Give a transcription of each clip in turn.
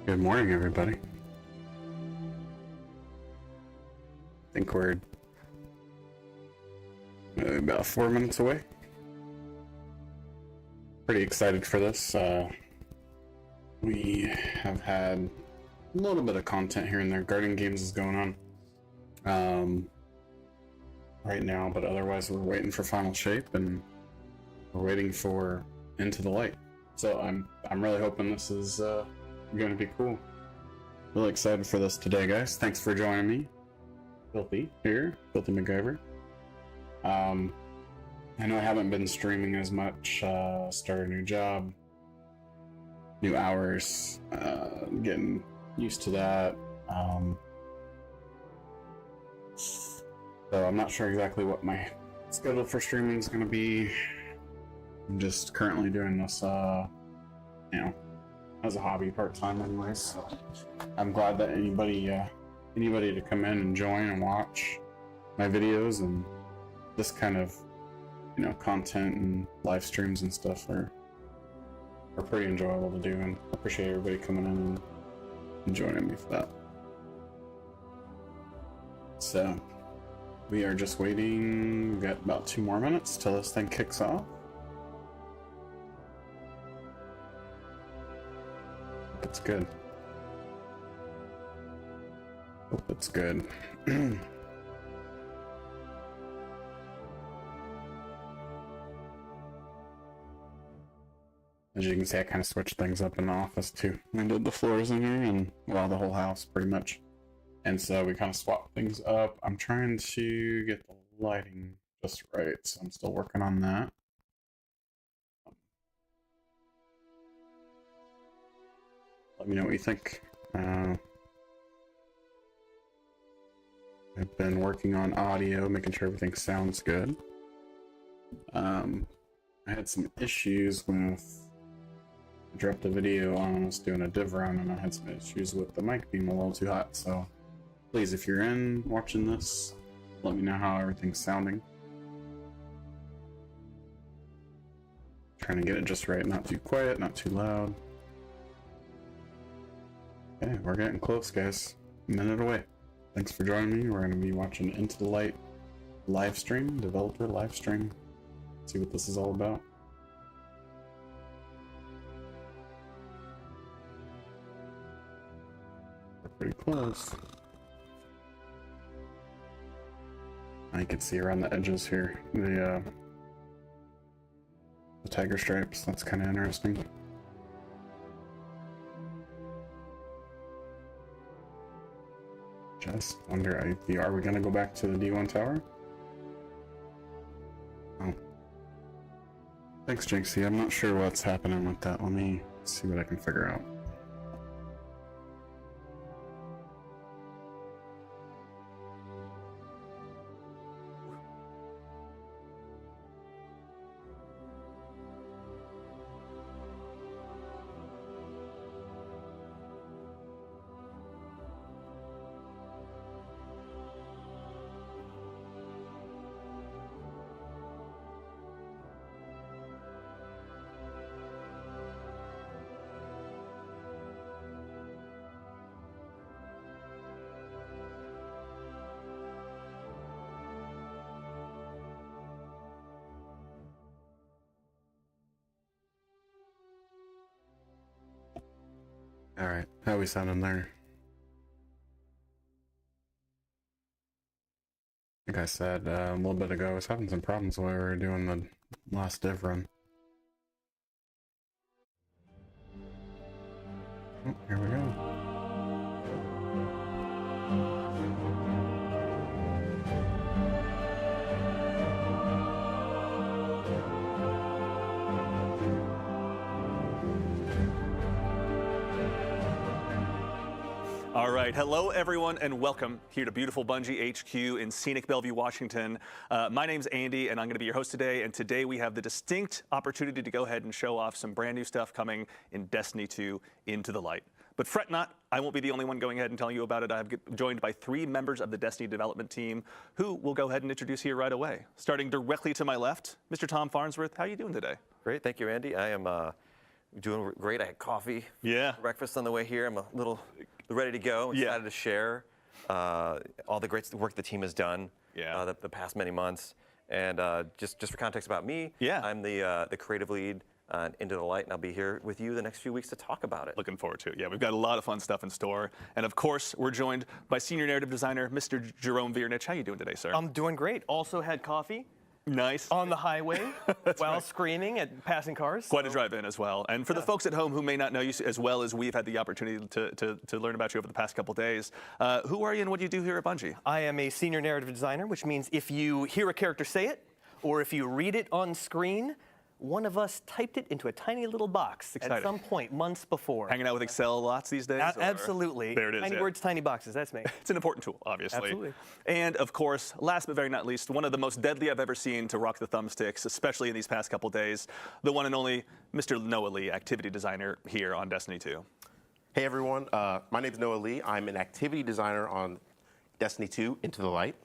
Good morning, everybody. I think we're about 4 minutes away. Pretty excited for this. We have had a little bit of content here and there. Garden Games is going on right now, but otherwise we're waiting for Final Shape and we're waiting for Into the Light. So I'm really hoping this is going to be cool. Really excited for this today, guys. Thanks for joining me. Filthy here, FilthyMacGyver. I know I haven't been streaming as much. Started a new job, new hours, getting used to that. So I'm not sure exactly what my schedule for streaming is going to be. I'm just currently doing this, as a hobby, part-time anyways. So I'm glad that anybody to come in and join and watch my videos, and this kind of, content and live streams and stuff are pretty enjoyable to do, and I appreciate everybody coming in and joining me for that. So we are just waiting. We've got about 2 more minutes till this thing kicks off. Hope it's good. Hope it's good. As you can see, I kind of switched things up in the office too. I did the floors in here and, well, the whole house pretty much. And so we kind of swapped things up. I'm trying to get the lighting just right, so I'm still working on that. Let me know what you think. I've been working on audio, making sure everything sounds good. I had some issues with... I dropped a video on us doing a div run, and I had some issues with the mic being a little too hot, so please, if you're watching this, let me know how everything's sounding. Trying to get it just right, not too quiet, not too loud. Okay, we're getting close, guys. A minute away. Thanks for joining me. We're going to be watching Into the Light live stream, developer live stream. See what this is all about. We're pretty close. I can see around the edges here the tiger stripes. That's kind of interesting. Just wonder, are we gonna go back to the D1 tower? Oh. Thanks, Jinxie. I'm not sure what's happening with that. Let me see what I can figure out. Alright, how are we sounding there? Like I said a little bit ago, I was having some problems while we were doing the last div run. Oh, here we go. All right, hello everyone and welcome here to beautiful Bungie HQ in scenic Bellevue, Washington. My name's Andy and I'm going to be your host today, and today we have the distinct opportunity to go ahead and show off some brand new stuff coming in Destiny 2 Into the Light. But fret not, I won't be the only one going ahead and telling you about it. I'm joined by 3 members of the Destiny development team who will go ahead and introduce here right away. Starting directly to my left, Mr. Tom Farnsworth, how are you doing today? Great, thank you, Andy. I am Doing great. I had coffee. Yeah. Breakfast on the way here. I'm a little ready to go. Excited to share all the great work the team has done the past many months. And just for context about me, I'm the creative lead on Into the Light, and I'll be here with you the next few weeks to talk about it. Looking forward to it. Yeah, we've got a lot of fun stuff in store. And of course, we're joined by senior narrative designer, Mr. Jerome Viernich. How you doing today, sir? I'm doing great. Also had coffee. Nice. On the highway while screaming at passing cars. Quite a drive in as well. And for the folks at home who may not know you as well as we've had the opportunity to learn about you over the past couple days, who are you and what do you do here at Bungie? I am a senior narrative designer, which means if you hear a character say it, or if you read it on screen, one of us typed it into a tiny little box at some point months before. Hanging out with Excel lots these days? Absolutely. There it is. Tiny words, tiny boxes. That's me. It's an important tool, obviously. Absolutely. And of course, last but very not least, one of the most deadly I've ever seen to rock the thumbsticks, especially in these past couple days, the one and only Mr. Noah Lee, activity designer here on Destiny 2. Hey everyone, my name is Noah Lee. I'm an activity designer on Destiny 2, Into the Light.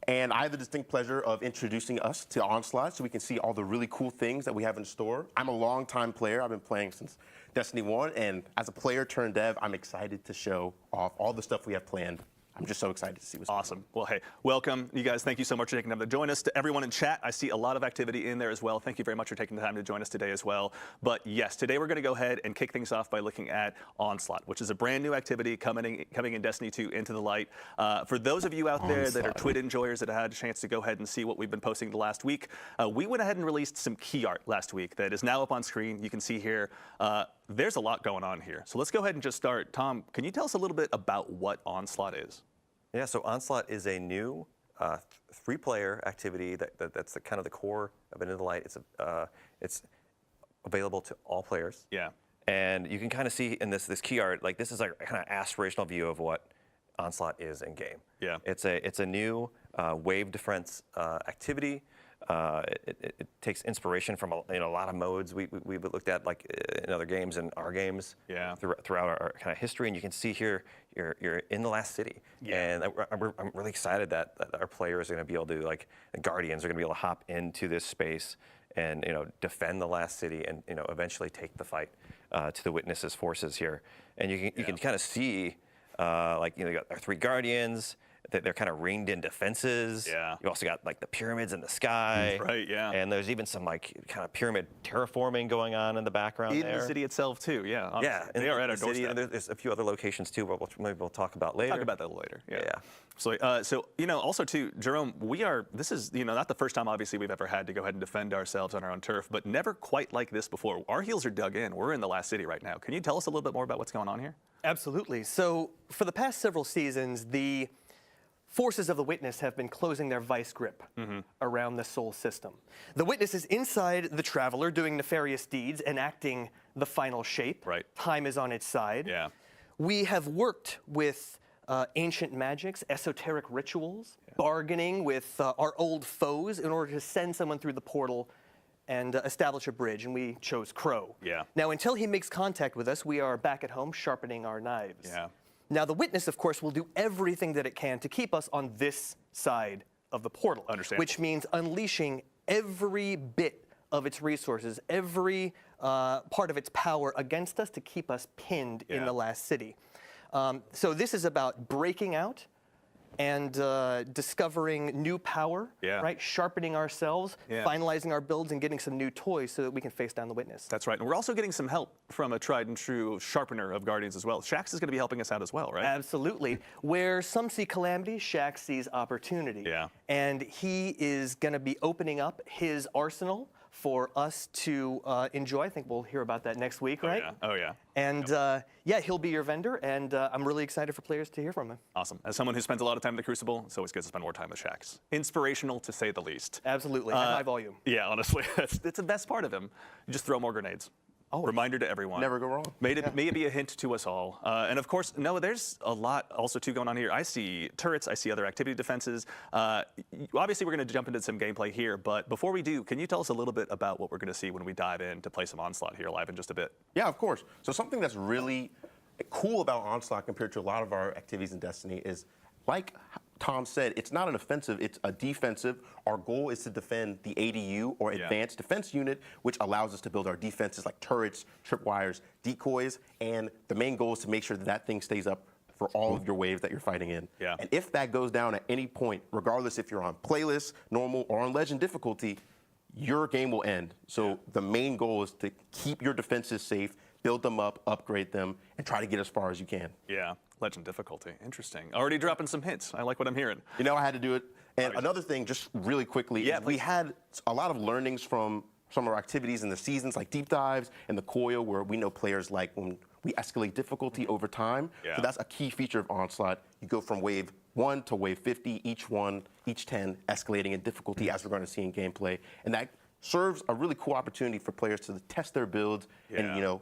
And I have the distinct pleasure of introducing us to Onslaught so we can see all the really cool things that we have in store. I'm a longtime player. I've been playing since Destiny 1, and as a player turned dev, I'm excited to show off all the stuff we have planned. I'm just so excited to see what's awesome. Well, hey, welcome. You guys, thank you so much for taking time to join us. To everyone in chat, I see a lot of activity in there as well. Thank you very much for taking the time to join us today as well. But yes, today we're going to go ahead and kick things off by looking at Onslaught, which is a brand new activity coming in Destiny 2 Into the Light. For those of you out there that are Twit enjoyers that have had a chance to go ahead and see what we've been posting the last week, we went ahead and released some key art last week that is now up on screen. You can see here. There's a lot going on here. So let's go ahead and just start. Tom, can you tell us a little bit about what Onslaught is? Yeah, so Onslaught is a new 3-player activity that's kind of the core of Into the Light. It's available to all players. Yeah. And you can kind of see in this key art, like this is like a kind of aspirational view of what Onslaught is in game. Yeah. It's a new wave defense activity. It takes inspiration from a lot of modes we've looked at, like in other games and our games throughout our kind of history. And you can see here you're in the last city, and I'm really excited that our players are going to be able to, like, the Guardians are going to be able to hop into this space and defend the last city and eventually take the fight to the Witnesses' forces here. And you can kind of see you got our 3 Guardians. They're kind of ringed in defenses. Yeah. You also got like the pyramids in the sky. Right, yeah. And there's even some like kind of pyramid terraforming going on in the background in there. the city itself too, yeah. Honestly. Yeah, they are at our city, doorstep. and there's a few other locations too, but maybe we'll talk about later. Talk about that later. Yeah. So, also too, Jerome, this is not the first time obviously we've ever had to go ahead and defend ourselves on our own turf, but never quite like this before. Our heels are dug in. We're in the last city right now. Can you tell us a little bit more about what's going on here? Absolutely. So for the past several seasons, the forces of the Witness have been closing their vice grip around the Sol system. The Witness is inside the Traveler doing nefarious deeds, enacting the final shape. Right. Time is on its side. Yeah. We have worked with ancient magics, esoteric rituals, bargaining with our old foes in order to send someone through the portal and establish a bridge, and we chose Crow. Yeah. Now, until he makes contact with us, we are back at home sharpening our knives. Yeah. Now, the Witness, of course, will do everything that it can to keep us on this side of the portal. Understandable. Which means unleashing every bit of its resources, every part of its power against us to keep us pinned in the last city. So this is about breaking out and discovering new power, right? Sharpening ourselves, finalizing our builds, and getting some new toys so that we can face down the Witness. That's right. And we're also getting some help from a tried and true sharpener of Guardians as well. Shax is going to be helping us out as well, right? Absolutely. Where some see calamity, Shax sees opportunity. Yeah. And he is going to be opening up his arsenal for us to enjoy. I think we'll hear about that next week, right? Oh, yeah. And he'll be your vendor, and I'm really excited for players to hear from him. Awesome. As someone who spends a lot of time in the Crucible, it's always good to spend more time with Shax. Inspirational, to say the least. Absolutely. At high volume. Yeah, honestly. It's the best part of him. You just throw more grenades. Always. Reminder to everyone. Never go wrong. May it be a hint to us all. And of course, Noah, there's a lot also too going on here. I see turrets, I see other activity defenses. Obviously, we're going to jump into some gameplay here, but before we do, can you tell us a little bit about what we're going to see when we dive in to play some Onslaught here live in just a bit? Yeah, of course. So something that's really cool about Onslaught compared to a lot of our activities in Destiny is, like Tom said, it's not an offensive, it's a defensive. Our goal is to defend the ADU, or Advanced Defense Unit, which allows us to build our defenses like turrets, tripwires, decoys, and the main goal is to make sure that that thing stays up for all of your waves that you're fighting in. Yeah. And if that goes down at any point, regardless if you're on playlist, normal, or on legend difficulty, your game will end. So the main goal is to keep your defenses safe, build them up, upgrade them, and try to get as far as you can. Yeah, legend difficulty. Interesting. Already dropping some hints. I like what I'm hearing. You know, I had to do it. And another thing, just really quickly, is we had a lot of learnings from some of our activities in the seasons, like deep dives and the coil, where we know players like when we escalate difficulty over time. So that's a key feature of Onslaught. You go from wave 1 to wave 50, each 10 escalating in difficulty, as we're going to see in gameplay. And that serves a really cool opportunity for players to test their builds and, you know,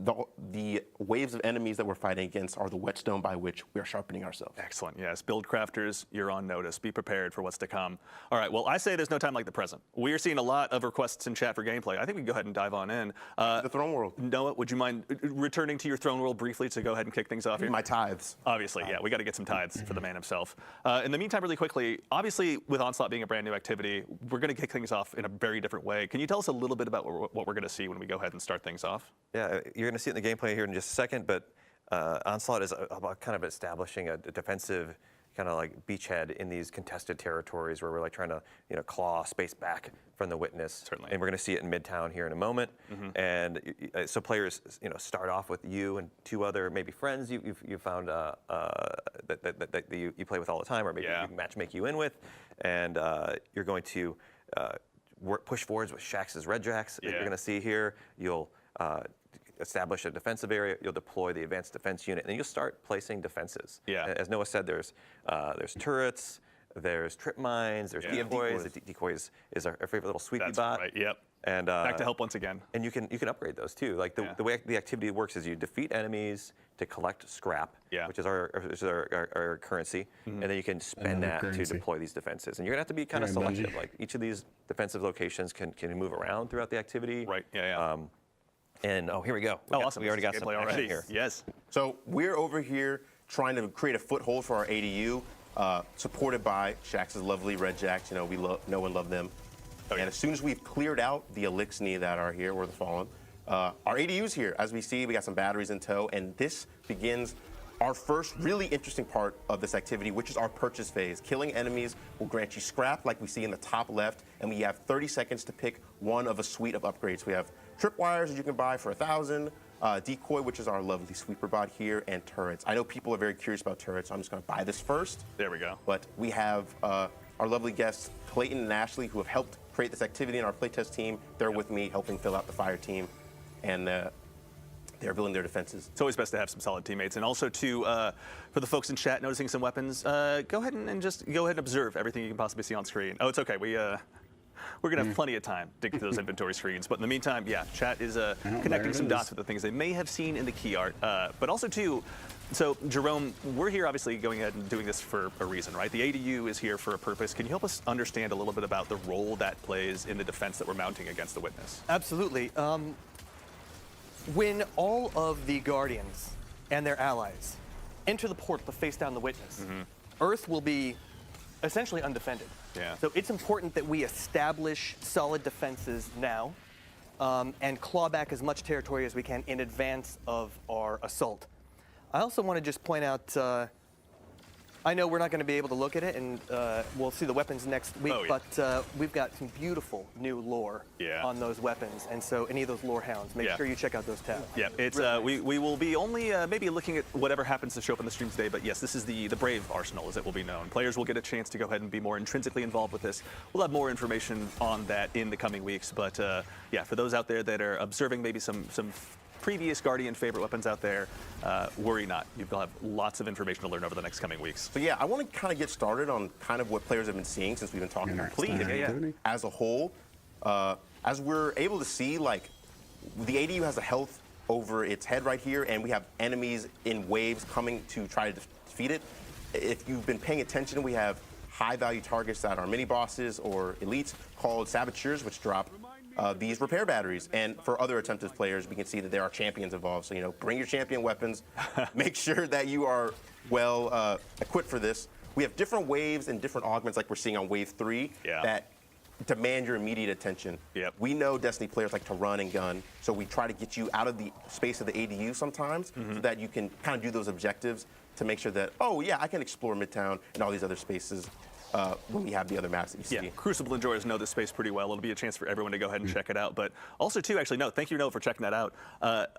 the waves of enemies that we're fighting against are the whetstone by which we are sharpening ourselves. Excellent. Yes, build crafters, you're on notice. Be prepared for what's to come. All right. Well, I say there's no time like the present. We are seeing a lot of requests in chat for gameplay. I think we can go ahead and dive on in. The Throne World. Noah, would you mind returning to your Throne World briefly to go ahead and kick things off here? My tithes. Obviously, yeah. We got to get some tithes for the man himself. In the meantime, really quickly, obviously, with Onslaught being a brand new activity, we're going to kick things off in a very different way. Can you tell us a little bit about what we're going to see when we go ahead and start things off? Yeah, you're going to see it in the gameplay here in just a second, but Onslaught is about kind of establishing a defensive kind of like beachhead in these contested territories where we're like trying to, you know, claw space back from the Witness. Certainly. And we're going to see it in Midtown here in a moment. And so players, you know, start off with you and 2 other maybe friends you found that you play with all the time, or maybe you matchmake you in with, and you're going to push forwards with Shax's Red Jacks that you're going to see here. You'll establish a defensive area, you'll deploy the Advanced Defense Unit, and then you'll start placing defenses. As Noah said, there's turrets, there's trip mines, there's decoys. The decoys is our favorite little sweepy bot. Right, yep. And back to help once again. And you can upgrade those too. Like the way the activity works is you defeat enemies to collect scrap, which is our currency, and then you can spend that to deploy these defenses. And you're gonna have to be kind of selective. Like each of these defensive locations can move around throughout the activity. Right. And here we go. Awesome. We already got some action here. Yes. So we're over here trying to create a foothold for our ADU, supported by Shax's lovely Red Jacks. You know, we know and love them. And as soon as we've cleared out the Elixni that are here, or the Fallen, our ADU's here. As we see, we got some batteries in tow, and this begins our first really interesting part of this activity, which is our purchase phase. Killing enemies will grant you scrap, like we see in the top left, and we have 30 seconds to pick one of a suite of upgrades. We have tripwires that you can buy for 1,000, decoy, which is our lovely sweeper bot here, and turrets. I know people are very curious about turrets, so I'm just going to buy this first. There we go. But we have our lovely guests, Clayton and Ashley, who have helped create this activity in our playtest team. They're with me, helping fill out the fire team, and they're building their defenses. It's always best to have some solid teammates, and also for the folks in chat noticing some weapons, go ahead and observe everything you can possibly see on screen. Oh, it's okay. We're gonna have plenty of time to get to those inventory screens. But in the meantime, chat is connecting some dots with the things they may have seen in the key art, but also too. So, Jerome, we're here obviously going ahead and doing this for a reason, right? The ADU is here for a purpose. Can you help us understand a little bit about the role that plays in the defense that we're mounting against the Witness? Absolutely. When all of the Guardians and their allies enter the portal to face down the Witness, Earth will be essentially undefended. So it's important that we establish solid defenses now and claw back as much territory as we can in advance of our assault. I also want to just point out, I know we're not going to be able to look at it, and we'll see the weapons next week, but we've got some beautiful new lore on those weapons, and so any of those lore hounds, make sure you check out those tabs. It's really we will be only maybe looking at whatever happens to show up on the stream today, but yes, this is the Brave Arsenal, as it will be known. Players will get a chance to go ahead and be more intrinsically involved with this. We'll have more information on that in the coming weeks, but for those out there that are observing maybe some previous Guardian favorite weapons out there, worry not. You'll have lots of information to learn over the next coming weeks. So I want to kind of get started on kind of what players have been seeing since we've been talking as a whole. As we're able to see, like, the ADU has a health over its head right here, and we have enemies in waves coming to try to defeat it. If you've been paying attention, we have high-value targets that are mini-bosses or elites called saboteurs, which drop these repair batteries. And for other attempted players, we can see that there are champions involved. So, bring your champion weapons. Make sure that you are well equipped for this. we have different waves and different augments like we're seeing on wave 3 that demand your immediate attention. Yep. We know Destiny players like to run and gun, so we try to get you out of the space of the ADU sometimes so that you can kind of do those objectives to make sure that, oh yeah, I can explore Midtown and all these other spaces when we have the other maps that you see. Yeah, Crucible enjoyers know this space pretty well. It'll be a chance for everyone to go ahead and check it out. But also, too, actually, no, thank you, Noah, for checking that out.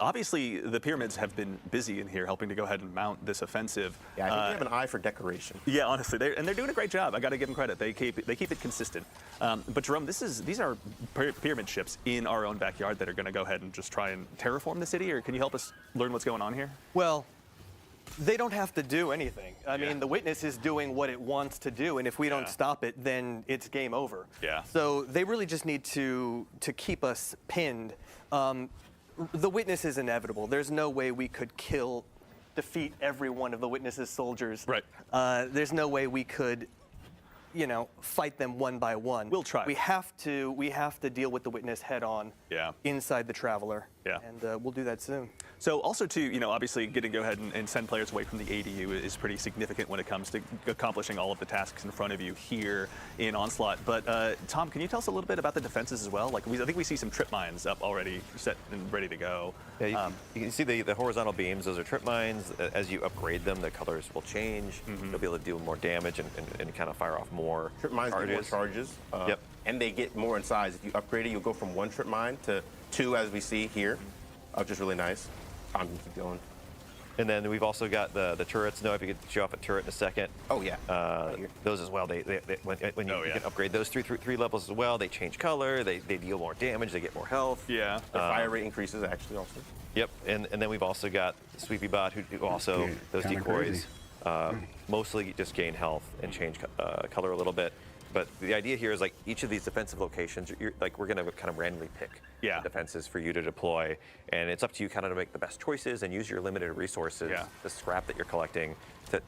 Obviously, the pyramids have been busy in here helping to go ahead and mount this offensive. Yeah, I think they have an eye for decoration. Yeah, honestly, they're doing a great job. I got to give them credit. They keep it consistent. But Jerome, these are pyramid ships in our own backyard that are going to go ahead and just try and terraform the city. Or can you help us learn what's going on here? Well, they don't have to do anything. I mean, the Witness is doing what it wants to do, and if we don't stop it, then it's game over. Yeah. So they really just need to keep us pinned. The Witness is inevitable. There's no way we could defeat every one of the Witness's soldiers. Right. There's no way we could, fight them one by one. We'll try. We have to deal with the Witness head on. Inside the Traveler. Yeah. And we'll do that soon. So also too, obviously getting to go ahead and send players away from the ADU is pretty significant when it comes to accomplishing all of the tasks in front of you here in Onslaught. But Tom, can you tell us a little bit about the defenses as well? Like I think we see some trip mines up already set and ready to go. Yeah, you can see the horizontal beams. Those are trip mines. As you upgrade them, the colors will change. You'll be able to do more damage and kind of fire off more Trip mines charges. get more charges. Yep. And they get more in size. If you upgrade it, you'll go from 1 trip mine to 2, as we see here, which is really nice. Tom can keep going. And then we've also got the turrets. Noah, if you could show off a turret in a second. Oh yeah. Right here. Those as well. When you can upgrade those three levels as well. They change color. They deal more damage. They get more health. Yeah. Their fire rate increases actually also. Yep. And then we've also got Sweepy Bot who also those Kinda decoys crazy. mostly just gain health and change color a little bit. But the idea here is like each of these defensive locations, we're going to kind of randomly pick defenses for you to deploy, and it's up to you kind of to make the best choices and use your limited resources, the scrap that you're collecting,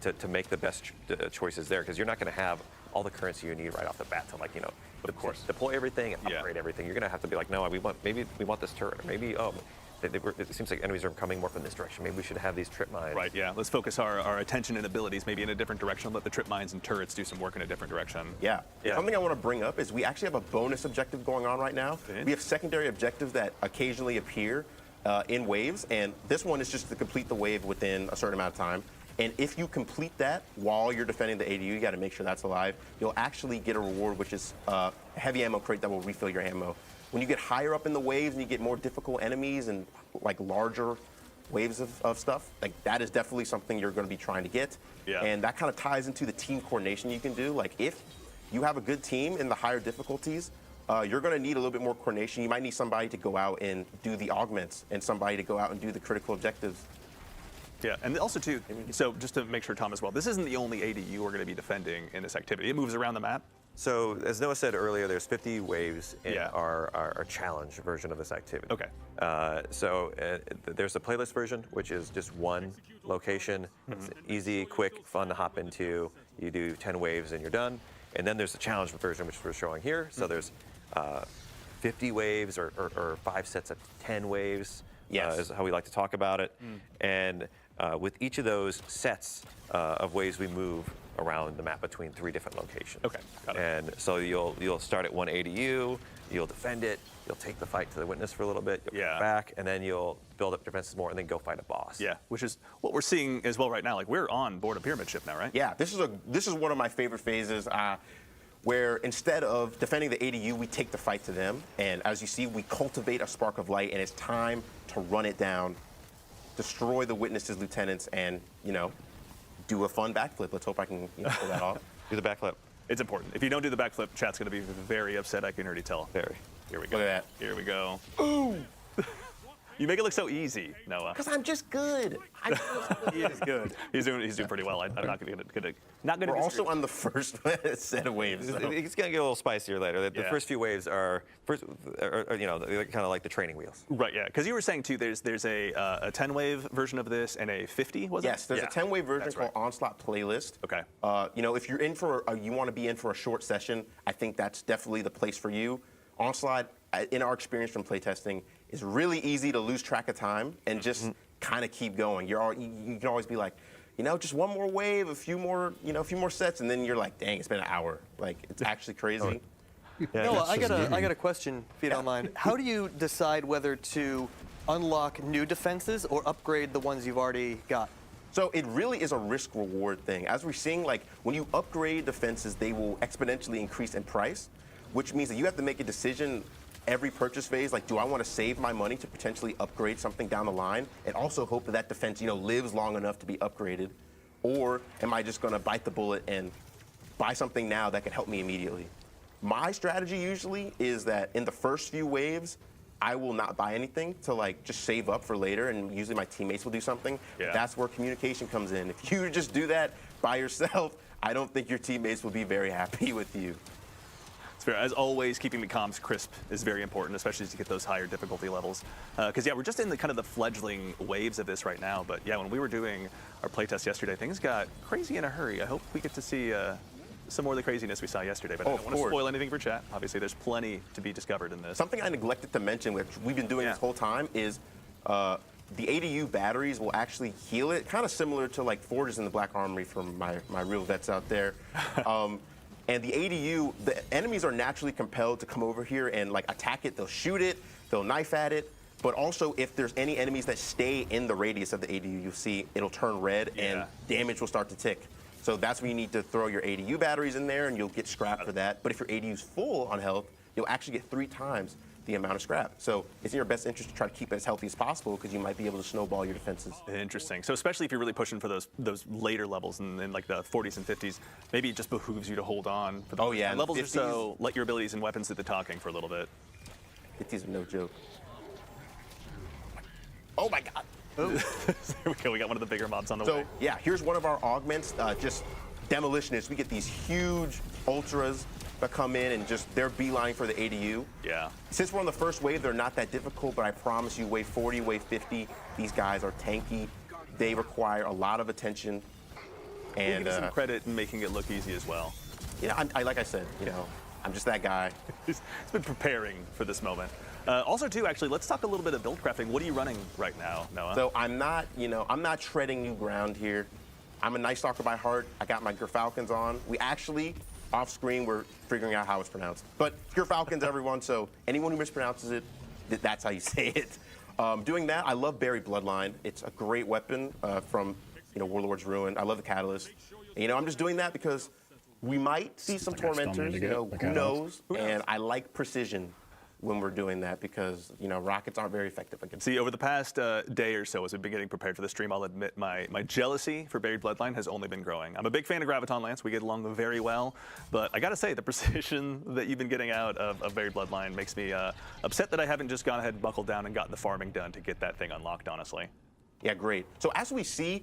to make the best choices there, because you're not going to have all the currency you need right off the bat to of course deploy everything and upgrade everything. You're going to have to be like, no, maybe we want this turret, or maybe it seems like enemies are coming more from this direction. Maybe we should have these trip mines. Right, yeah. Let's focus our attention and abilities maybe in a different direction. Let the trip mines and turrets do some work in a different direction. Yeah. Something I want to bring up is we actually have a bonus objective going on right now. We have secondary objectives that occasionally appear in waves, and this one is just to complete the wave within a certain amount of time. And if you complete that while you're defending the ADU, you got to make sure that's alive. You'll actually get a reward, which is a heavy ammo crate that will refill your ammo. When you get higher up in the waves and you get more difficult enemies and like larger waves of stuff, like that is definitely something you're going to be trying to get. Yeah. And that kind of ties into the team coordination you can do. Like if you have a good team in the higher difficulties, you're going to need a little bit more coordination. You might need somebody to go out and do the augments and somebody to go out and do the critical objectives. Yeah, and also too, so just to make sure, Tom, as well, this isn't the only ADU we're going to be defending in this activity. It moves around the map. So as Noah said earlier, there's 50 waves in our challenge version of this activity. Okay. There's a playlist version, which is just one location. It's easy, quick, fun to hop into. You do 10 waves and you're done. And then there's the challenge version, which we're showing here. So there's 50 waves or 5 sets of 10 waves. Is how we like to talk about it. And with each of those sets of waves, we move around the map between 3 different locations. Okay, got it. And so you'll start at one ADU, you'll defend it, you'll take the fight to the Witness for a little bit, you'll come back, and then you'll build up defenses more, and then go fight a boss. Yeah, which is what we're seeing as well right now. Like we're on board a pyramid ship now, right? Yeah, this is one of my favorite phases. Where instead of defending the ADU, we take the fight to them. And as you see, we cultivate a spark of light, and it's time to run it down, destroy the Witness's lieutenants, and, do a fun backflip. Let's hope I can pull that off. Do the backflip. It's important. If you don't do the backflip, chat's going to be very upset. I can already tell. Very. Here we go. Look at that. Here we go. Ooh! You make it look so easy, Noah. Because I'm just good. He is good. He's doing pretty well. I'm not going to. We're also on the first set of waves. So. It's going to get a little spicier later. The first few waves are kind of like the training wheels. Right, yeah. Because you were saying, too, there's a 10-wave version of this and a 50, was it? Yes, there's a 10-wave version called Onslaught Playlist. Okay. If you're in for, you want to be in for a short session, I think that's definitely the place for you. Onslaught, in our experience from playtesting, is really easy to lose track of time and just kind of keep going. You can always be like, you know, just one more wave, a few more sets, and then you're like, dang, it's been an hour. Like, it's actually crazy. Noah, I got a question, if you don't mind. How do you decide whether to unlock new defenses or upgrade the ones you've already got? So it really is a risk-reward thing. As we're seeing, like, when you upgrade defenses, they will exponentially increase in price, which means that you have to make a decision every purchase phase, like, do I want to save my money to potentially upgrade something down the line and also hope that that defense, you know, lives long enough to be upgraded? Or am I just going to bite the bullet and buy something now that can help me immediately? My strategy usually is that in the first few waves, I will not buy anything to like just save up for later, and usually my teammates will do something. Yeah. That's where communication comes in. If you just do that by yourself, I don't think your teammates will be very happy with you. It's fair. As always, keeping the comms crisp is very important, especially as you get those higher difficulty levels. Because yeah, we're just in the kind of the fledgling waves of this right now. But yeah, when we were doing our playtest yesterday, things got crazy in a hurry. I hope we get to see some more of the craziness we saw yesterday. But I don't want to spoil anything for chat. Obviously, there's plenty to be discovered in this. Something I neglected to mention, which we've been doing this whole time, is the ADU batteries will actually heal it, kind of similar to like Forges in the Black Armory from my real vets out there. And the ADU, the enemies are naturally compelled to come over here and like attack it. They'll shoot it, they'll knife at it. But also, if there's any enemies that stay in the radius of the ADU, you'll see it'll turn red and damage will start to tick. So that's when you need to throw your ADU batteries in there, and you'll get scrap for that. But if your ADU's full on health, you'll actually get 3 times the amount of scrap. So it's in your best interest to try to keep it as healthy as possible, because you might be able to snowball your defenses. Interesting. So especially if you're really pushing for those later levels in like the 40s and 50s, maybe it just behooves you to hold on for the levels or so, let your abilities and weapons do the talking for a little bit. 50s are no joke. Oh my God. There we go. We got one of the bigger mobs on the way. So yeah, here's one of our augments, just demolitionists. We get these huge ultras that come in and just they're beeline for the ADU. Yeah. Since we're on the first wave, they're not that difficult, but I promise you, wave 40, wave 50, these guys are tanky. They require a lot of attention. And give you some credit in making it look easy as well. Yeah, I like I said, you know, I'm just that guy. He's been preparing for this moment. Also, too, actually, let's talk a little bit of build crafting. What are you running right now, Noah? So I'm not treading new ground here. I'm a Night Stalker by heart. I got my Gerfalcons on. We actually, off screen, we're figuring out how it's pronounced. But Gerfalcons, everyone, so anyone who mispronounces it, that's how you say it. Doing that, I love Buried Bloodline. It's a great weapon from, Warlord's Ruin. I love the Catalyst. And, I'm just doing that because we might see some Tormentors, who knows? And I like precision when we're doing that because, rockets aren't very effective against See, over the past day or so, as we've been getting prepared for the stream, I'll admit my jealousy for Buried Bloodline has only been growing. I'm a big fan of Graviton Lance. We get along very well. But I got to say, the precision that you've been getting out of Buried Bloodline makes me upset that I haven't just gone ahead and buckled down and gotten the farming done to get that thing unlocked, honestly. Yeah, great. So as we see,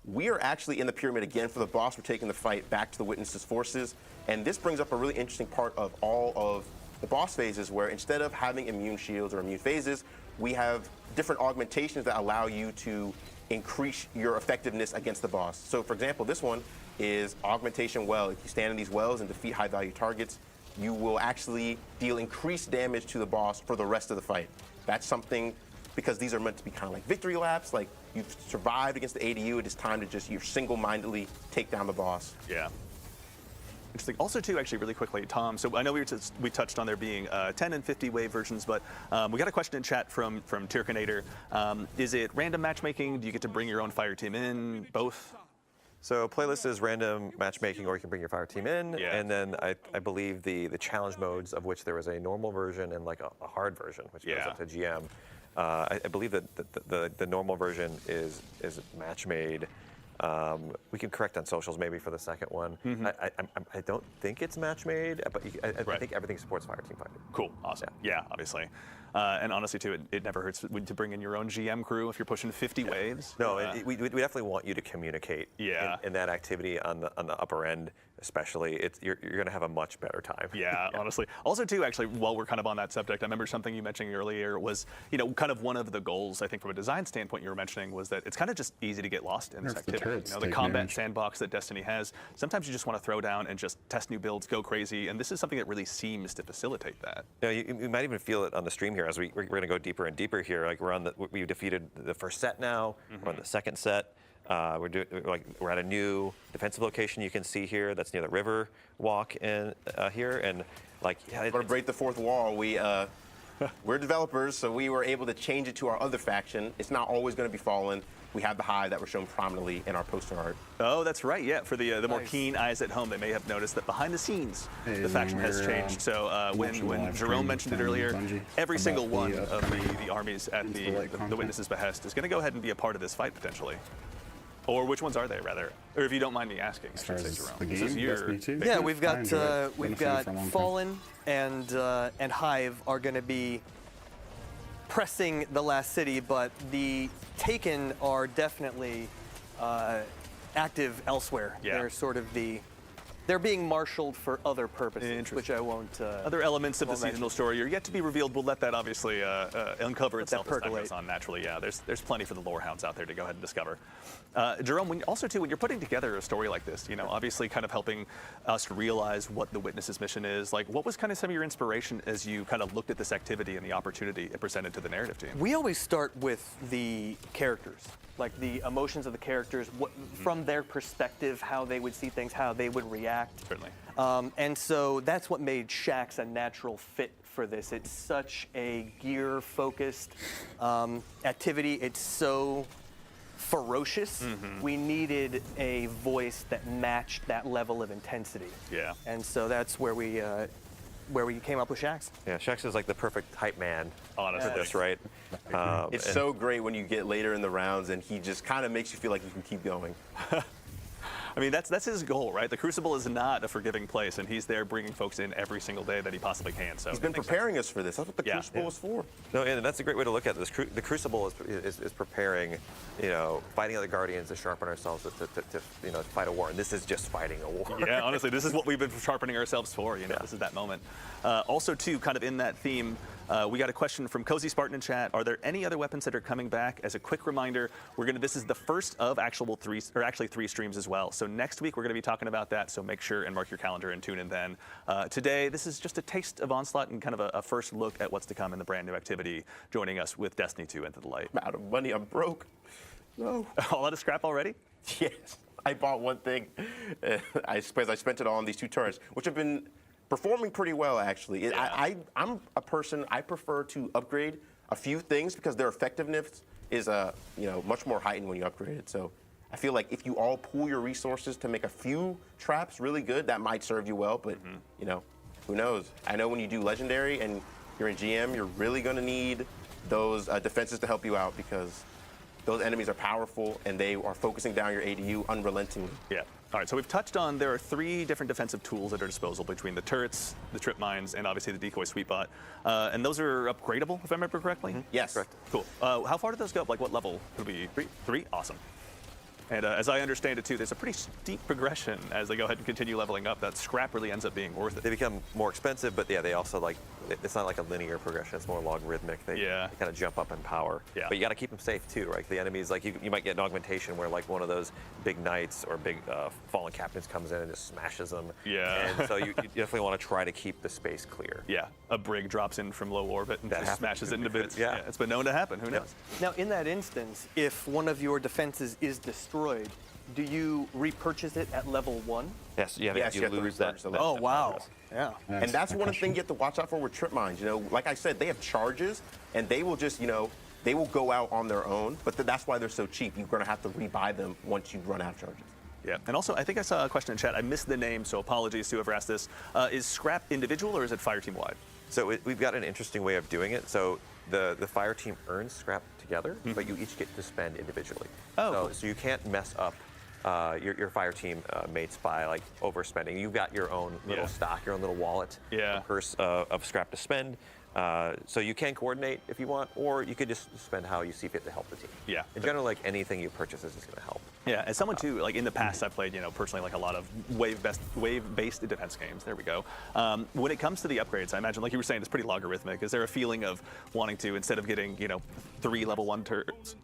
we are actually in the pyramid again for the boss. We're taking the fight back to the Witness's forces. And this brings up a really interesting part of all of the boss phases, where instead of having immune shields or immune phases, we have different augmentations that allow you to increase your effectiveness against the boss. So for example, this one is Augmentation Well. If you stand in these wells and defeat high value targets, you will actually deal increased damage to the boss for the rest of the fight. That's something, because these are meant to be kind of like victory laps, like you've survived against the ADU, it is time to just, you're single-mindedly take down the boss. Yeah. Interesting. Also, too, actually, really quickly, Tom, so I know we touched on there being 10 and 50 wave versions, but we got a question in chat from Tyrkanator. Is it random matchmaking? Do you get to bring your own fire team in? Both? So playlist is random matchmaking, or you can bring your fire team in. Yeah. And then I believe the challenge modes, of which there is a normal version and like a hard version, which goes up to GM. I believe that the normal version is match made. We can correct on socials maybe for the second one. Mm-hmm. I don't think it's match made, but I think everything supports fire team fighting. Cool, awesome. Yeah, obviously. And honestly, too, it never hurts to bring in your own GM crew if you're pushing 50 waves. No, we definitely want you to communicate in that activity on the upper end, especially. You're going to have a much better time. Yeah, honestly. Also, too, actually, while we're kind of on that subject, I remember something you mentioned earlier was, kind of one of the goals, I think, from a design standpoint you were mentioning was that it's kind of just easy to get lost in this activity. The combat sandbox that Destiny has, sometimes you just want to throw down and just test new builds, go crazy, and this is something that really seems to facilitate that. You might even feel it on the stream here as we're going to go deeper and deeper here. Like we've defeated the first set now, we're on the second set. We're at a new defensive location you can see here. That's near the river walk in here, and we're gonna break the fourth wall. We're developers, so we were able to change it to our other faction. It's not always going to be Fallen. We have the Hive that were shown prominently in our poster art. Oh, that's right. Yeah, for the more keen eyes at home, they may have noticed that behind the scenes, the faction has changed. So when Jerome mentioned it earlier, every single one of the armies at the Witness's behest is going to go ahead and be a part of this fight potentially. Or which ones are they, rather? Or if you don't mind me asking, I should say, Jerome. This is your yeah, we've got Fallen and Hive are going to be pressing the last city, but the Taken are definitely active elsewhere. Yeah. They're sort of they're being marshaled for other purposes, which I won't. Other elements of the seasonal story are yet to be revealed. We'll let that obviously uncover itself as time goes on. Naturally, yeah. There's plenty for the lore hounds out there to go ahead and discover. Jerome, when you're putting together a story like this, obviously kind of helping us realize what the Witness's mission is. What was kind of some of your inspiration as you kind of looked at this activity and the opportunity it presented to the narrative team? We always start with the characters. Like the emotions of the characters, from their perspective, how they would see things, how they would react. Certainly. And so that's what made Shaxx a natural fit for this. It's such a gear-focused activity. It's so ferocious. We needed a voice that matched that level of intensity. Yeah. And so that's where we came up with Shaxx. Yeah, Shaxx is like the perfect hype man for this, right? It's so great when you get later in the rounds and he just kind of makes you feel like you can keep going. I mean, that's his goal, right? The Crucible is not a forgiving place, and he's there bringing folks in every single day that he possibly can. So he's been preparing us for this. That's what the Crucible is for. No, and that's a great way to look at this. The Crucible is preparing, fighting other Guardians to sharpen ourselves to fight a war. And this is just fighting a war. Yeah, honestly, this is what we've been sharpening ourselves for. This is that moment. Also, too, kind of in that theme, we got a question from Cozy Spartan in chat. Are there any other weapons that are coming back? As a quick reminder, this is the first of actually three streams as well. So next week we're going to be talking about that. So make sure and mark your calendar and tune in then. Today, this is just a taste of Onslaught and kind of a first look at what's to come in the brand new activity. Joining us with Destiny 2 Into the Light. I'm out of money. I'm broke. No. All out of scrap already? Yes. I bought one thing. I suppose I spent it all on these two turrets, which have been performing pretty well, actually. Yeah. I'm a person, I prefer to upgrade a few things because their effectiveness is much more heightened when you upgrade it. So I feel like if you all pool your resources to make a few traps really good, that might serve you well, but who knows? I know when you do Legendary and you're in GM, you're really going to need those defenses to help you out because those enemies are powerful and they are focusing down your ADU unrelentingly. Yeah. All right, so we've touched on there are 3 different defensive tools at our disposal between the turrets, the trip mines, and obviously the decoy sweep bot. And those are upgradable, if I remember correctly? Yes. Correct. Cool. How far do those go up? Like what level would be? 3? 3? Awesome. And as I understand it too, there's a pretty steep progression as they go ahead and continue leveling up. That scrap really ends up being worth it. They become more expensive, but yeah, they also it's not like a linear progression. It's more logarithmic. They kind of jump up in power. Yeah. But you got to keep them safe too, right? The enemies, you might get an augmentation where one of those big knights or big fallen captains comes in and just smashes them. Yeah. And so you definitely want to try to keep the space clear. Yeah. A brig drops in from low orbit and just smashes it into bits. Yeah. It's been known to happen. Who knows? Now, in that instance, if one of your defenses is destroyed, do you repurchase it at level 1? Yes, you have to lose that. repurchase the level. Oh, wow. Yeah. And that's one of the things you have to watch out for with trip mines. Like I said, they have charges, and they will just, they will go out on their own. But that's why they're so cheap. You're going to have to rebuy them once you run out of charges. Yeah, and also I think I saw a question in chat. I missed the name, so apologies to whoever asked this. Is scrap individual or is it fire team wide? So we've got an interesting way of doing it. So the fire team earns scrap together, but you each get to spend individually. Oh, so you can't mess up your fire team mates by overspending. You've got your own little stock, your own little wallet, purse of scrap to spend. So you can coordinate if you want, or you could just spend how you see fit to help the team. Yeah. In general, anything you purchase is just going to help. Yeah, as someone too, in the past, I've played, personally, a lot of wave-based defense games. There we go. When it comes to the upgrades, I imagine, like you were saying, it's pretty logarithmic. Is there a feeling of wanting to, instead of getting, 3 level 1 turrets,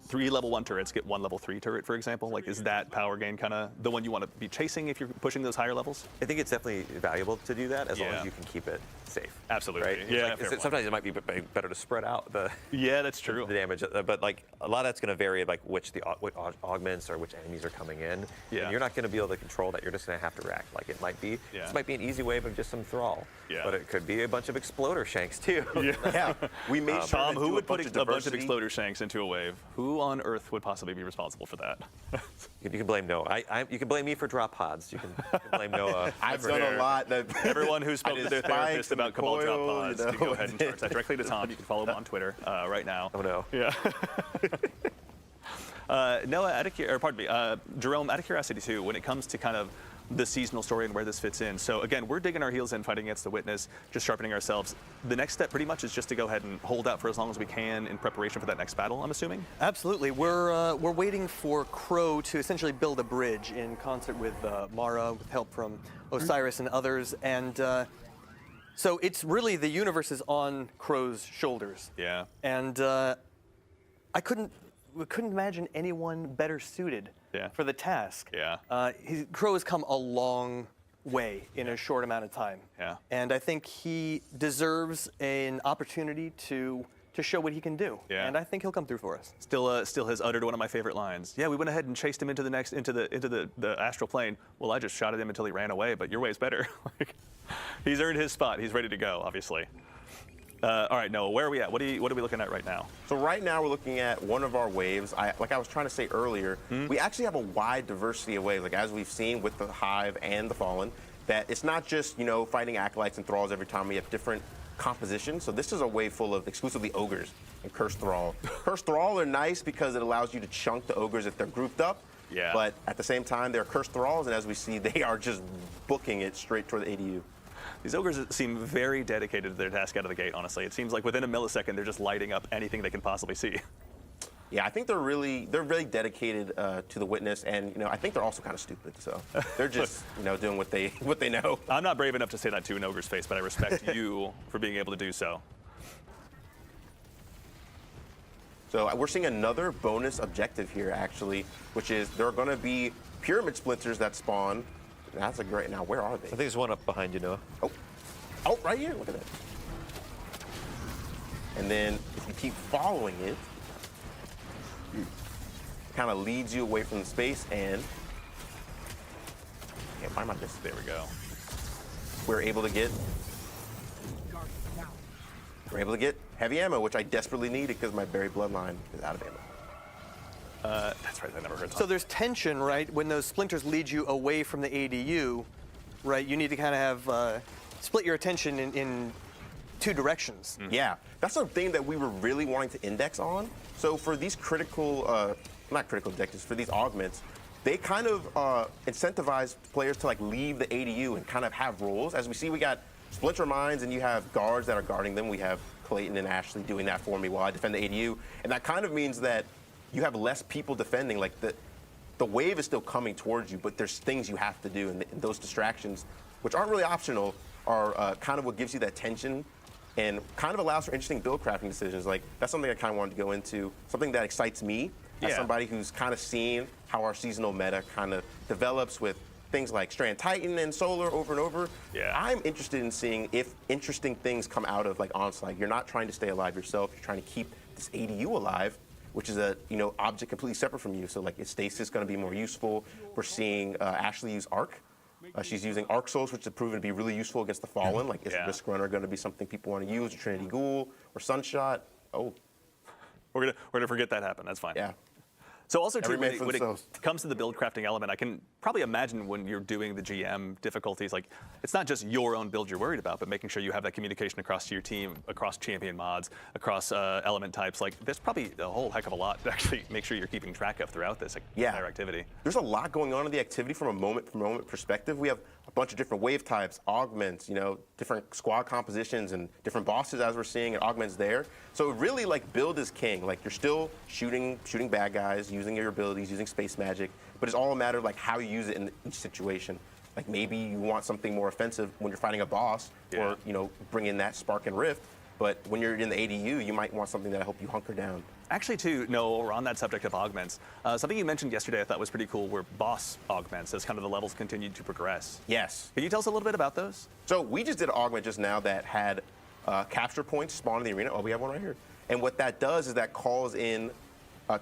get 1 level 3 turret, for example? Is that power gain kind of the one you want to be chasing if you're pushing those higher levels? I think it's definitely valuable to do that as long as you can keep it safe. Absolutely. Right? Yeah. Sometimes sometimes it might be better to spread out the that's true. the damage. But like a lot of that's going to vary, like what augments or which enemies are coming in. Yeah. And you're not going to be able to control that. You're just going to have to react. Like it might be this might be an easy wave of just some thrall. Yeah. But it could be a bunch of exploder shanks too. Yeah, we made sure Tom, to who do would put bunch a of bunch of diversity. exploder shanks into a wave? Who on Earth would possibly be responsible for that? You can blame Noah. You can blame me for drop pods. You can blame Noah. I've done a lot. Everyone who spoke I to did their therapist spikes and about Cabal drop coil, pods, you know. to go ahead and charge that directly to Tom. You can follow him on Twitter right now. Oh no. Yeah. Noah, Jerome, out of curiosity too, when it comes to kind of the seasonal story and where this fits in. So again, we're digging our heels in, fighting against the Witness, just sharpening ourselves. The next step pretty much is just to go ahead and hold out for as long as we can in preparation for that next battle, I'm assuming? Absolutely. We're waiting for Crow to essentially build a bridge in concert with Mara, with help from Osiris and others. And so it's really the universe is on Crow's shoulders. Yeah. And we couldn't imagine anyone better suited for the task. Yeah. Crow has come a long way in a short amount of time. Yeah. And I think he deserves an opportunity to show what he can do. Yeah. And I think he'll come through for us. Still has uttered one of my favorite lines. Yeah, we went ahead and chased him into the astral plane. Well, I just shot at him until he ran away, but your way's better. He's earned his spot. He's ready to go, obviously. All right, Noah, where are we at? What are we looking at right now? So right now we're looking at one of our waves. Like I was trying to say earlier, we actually have a wide diversity of waves. Like as we've seen with the Hive and the Fallen, that it's not just fighting acolytes and thralls every time. We have different compositions. So this is a wave full of exclusively ogres and cursed thrall. Cursed thrall are nice because it allows you to chunk the ogres if they're grouped up. Yeah. But at the same time, they're cursed thralls, and as we see, they are just booking it straight toward the ADU. These ogres seem very dedicated to their task out of the gate, honestly. It seems like within a millisecond, they're just lighting up anything they can possibly see. Yeah, I think they're really dedicated to the Witness, and I think they're also kind of stupid. So they're just doing what they know. I'm not brave enough to say that to an ogre's face, but I respect you for being able to do so. So we're seeing another bonus objective here, actually, which is there are going to be pyramid splinters that spawn. That's a great. Now, where are they? I think there's one up behind you, Noah. Oh, right here. Look at that. And then if you keep following it, kind of leads you away from the space, and can't find my distance. There we go. We're able to get heavy ammo, which I desperately needed because my Berry Bloodline is out of ammo. That's right. I never heard that. So there's tension, right? When those splinters lead you away from the ADU, right? You need to kind of have split your attention in two directions. Mm-hmm. Yeah, that's something that we were really wanting to index on. So for these not critical objectives, for these augments, they kind of incentivize players to leave the ADU and kind of have roles. As we see, we got splinter mines and you have guards that are guarding them. We have Clayton and Ashley doing that for me while I defend the ADU. And that kind of means that you have less people defending. Like the wave is still coming towards you, but there's things you have to do, and those distractions, which aren't really optional, are kind of what gives you that tension and kind of allows for interesting build crafting decisions. Like that's something I kind of wanted to go into, something that excites me as somebody who's kind of seen how our seasonal meta kind of develops with things like Strand Titan and Solar over and over. Yeah. I'm interested in seeing if interesting things come out of Onslaught. You're not trying to stay alive yourself. You're trying to keep this ADU alive, which is a object completely separate from you. So its stasis going to be more useful. We're seeing Ashley use Arc. She's using Arc Souls, which has proven to be really useful against the Fallen. Is Risk Runner going to be something people want to use, or Trinity Ghoul, or Sunshot? Oh, we're gonna forget that happened. That's fine. yeah. So also, too, Every man when for it themselves. comes to the build crafting element, I can probably imagine when you're doing the GM difficulties, it's not just your own build you're worried about, but making sure you have that communication across to your team, across champion mods, across element types. There's probably a whole heck of a lot to actually make sure you're keeping track of throughout this entire activity. There's a lot going on in the activity from a moment perspective. We have a bunch of different wave types, augments, different squad compositions and different bosses as we're seeing, and augments there. So really build is king. You're still shooting bad guys, using your abilities, using space magic, but it's all a matter of how you use it in each situation. Maybe you want something more offensive when you're fighting a boss, or bring in that spark and rift. But when you're in the ADU, you might want something that'll help you hunker down. Actually, too, Noah, we're on that subject of augments. Something you mentioned yesterday I thought was pretty cool were boss augments as kind of the levels continued to progress. Yes. Can you tell us a little bit about those? So we just did an augment just now that had capture points spawn in the arena. Oh, we have one right here. And what that does is that calls in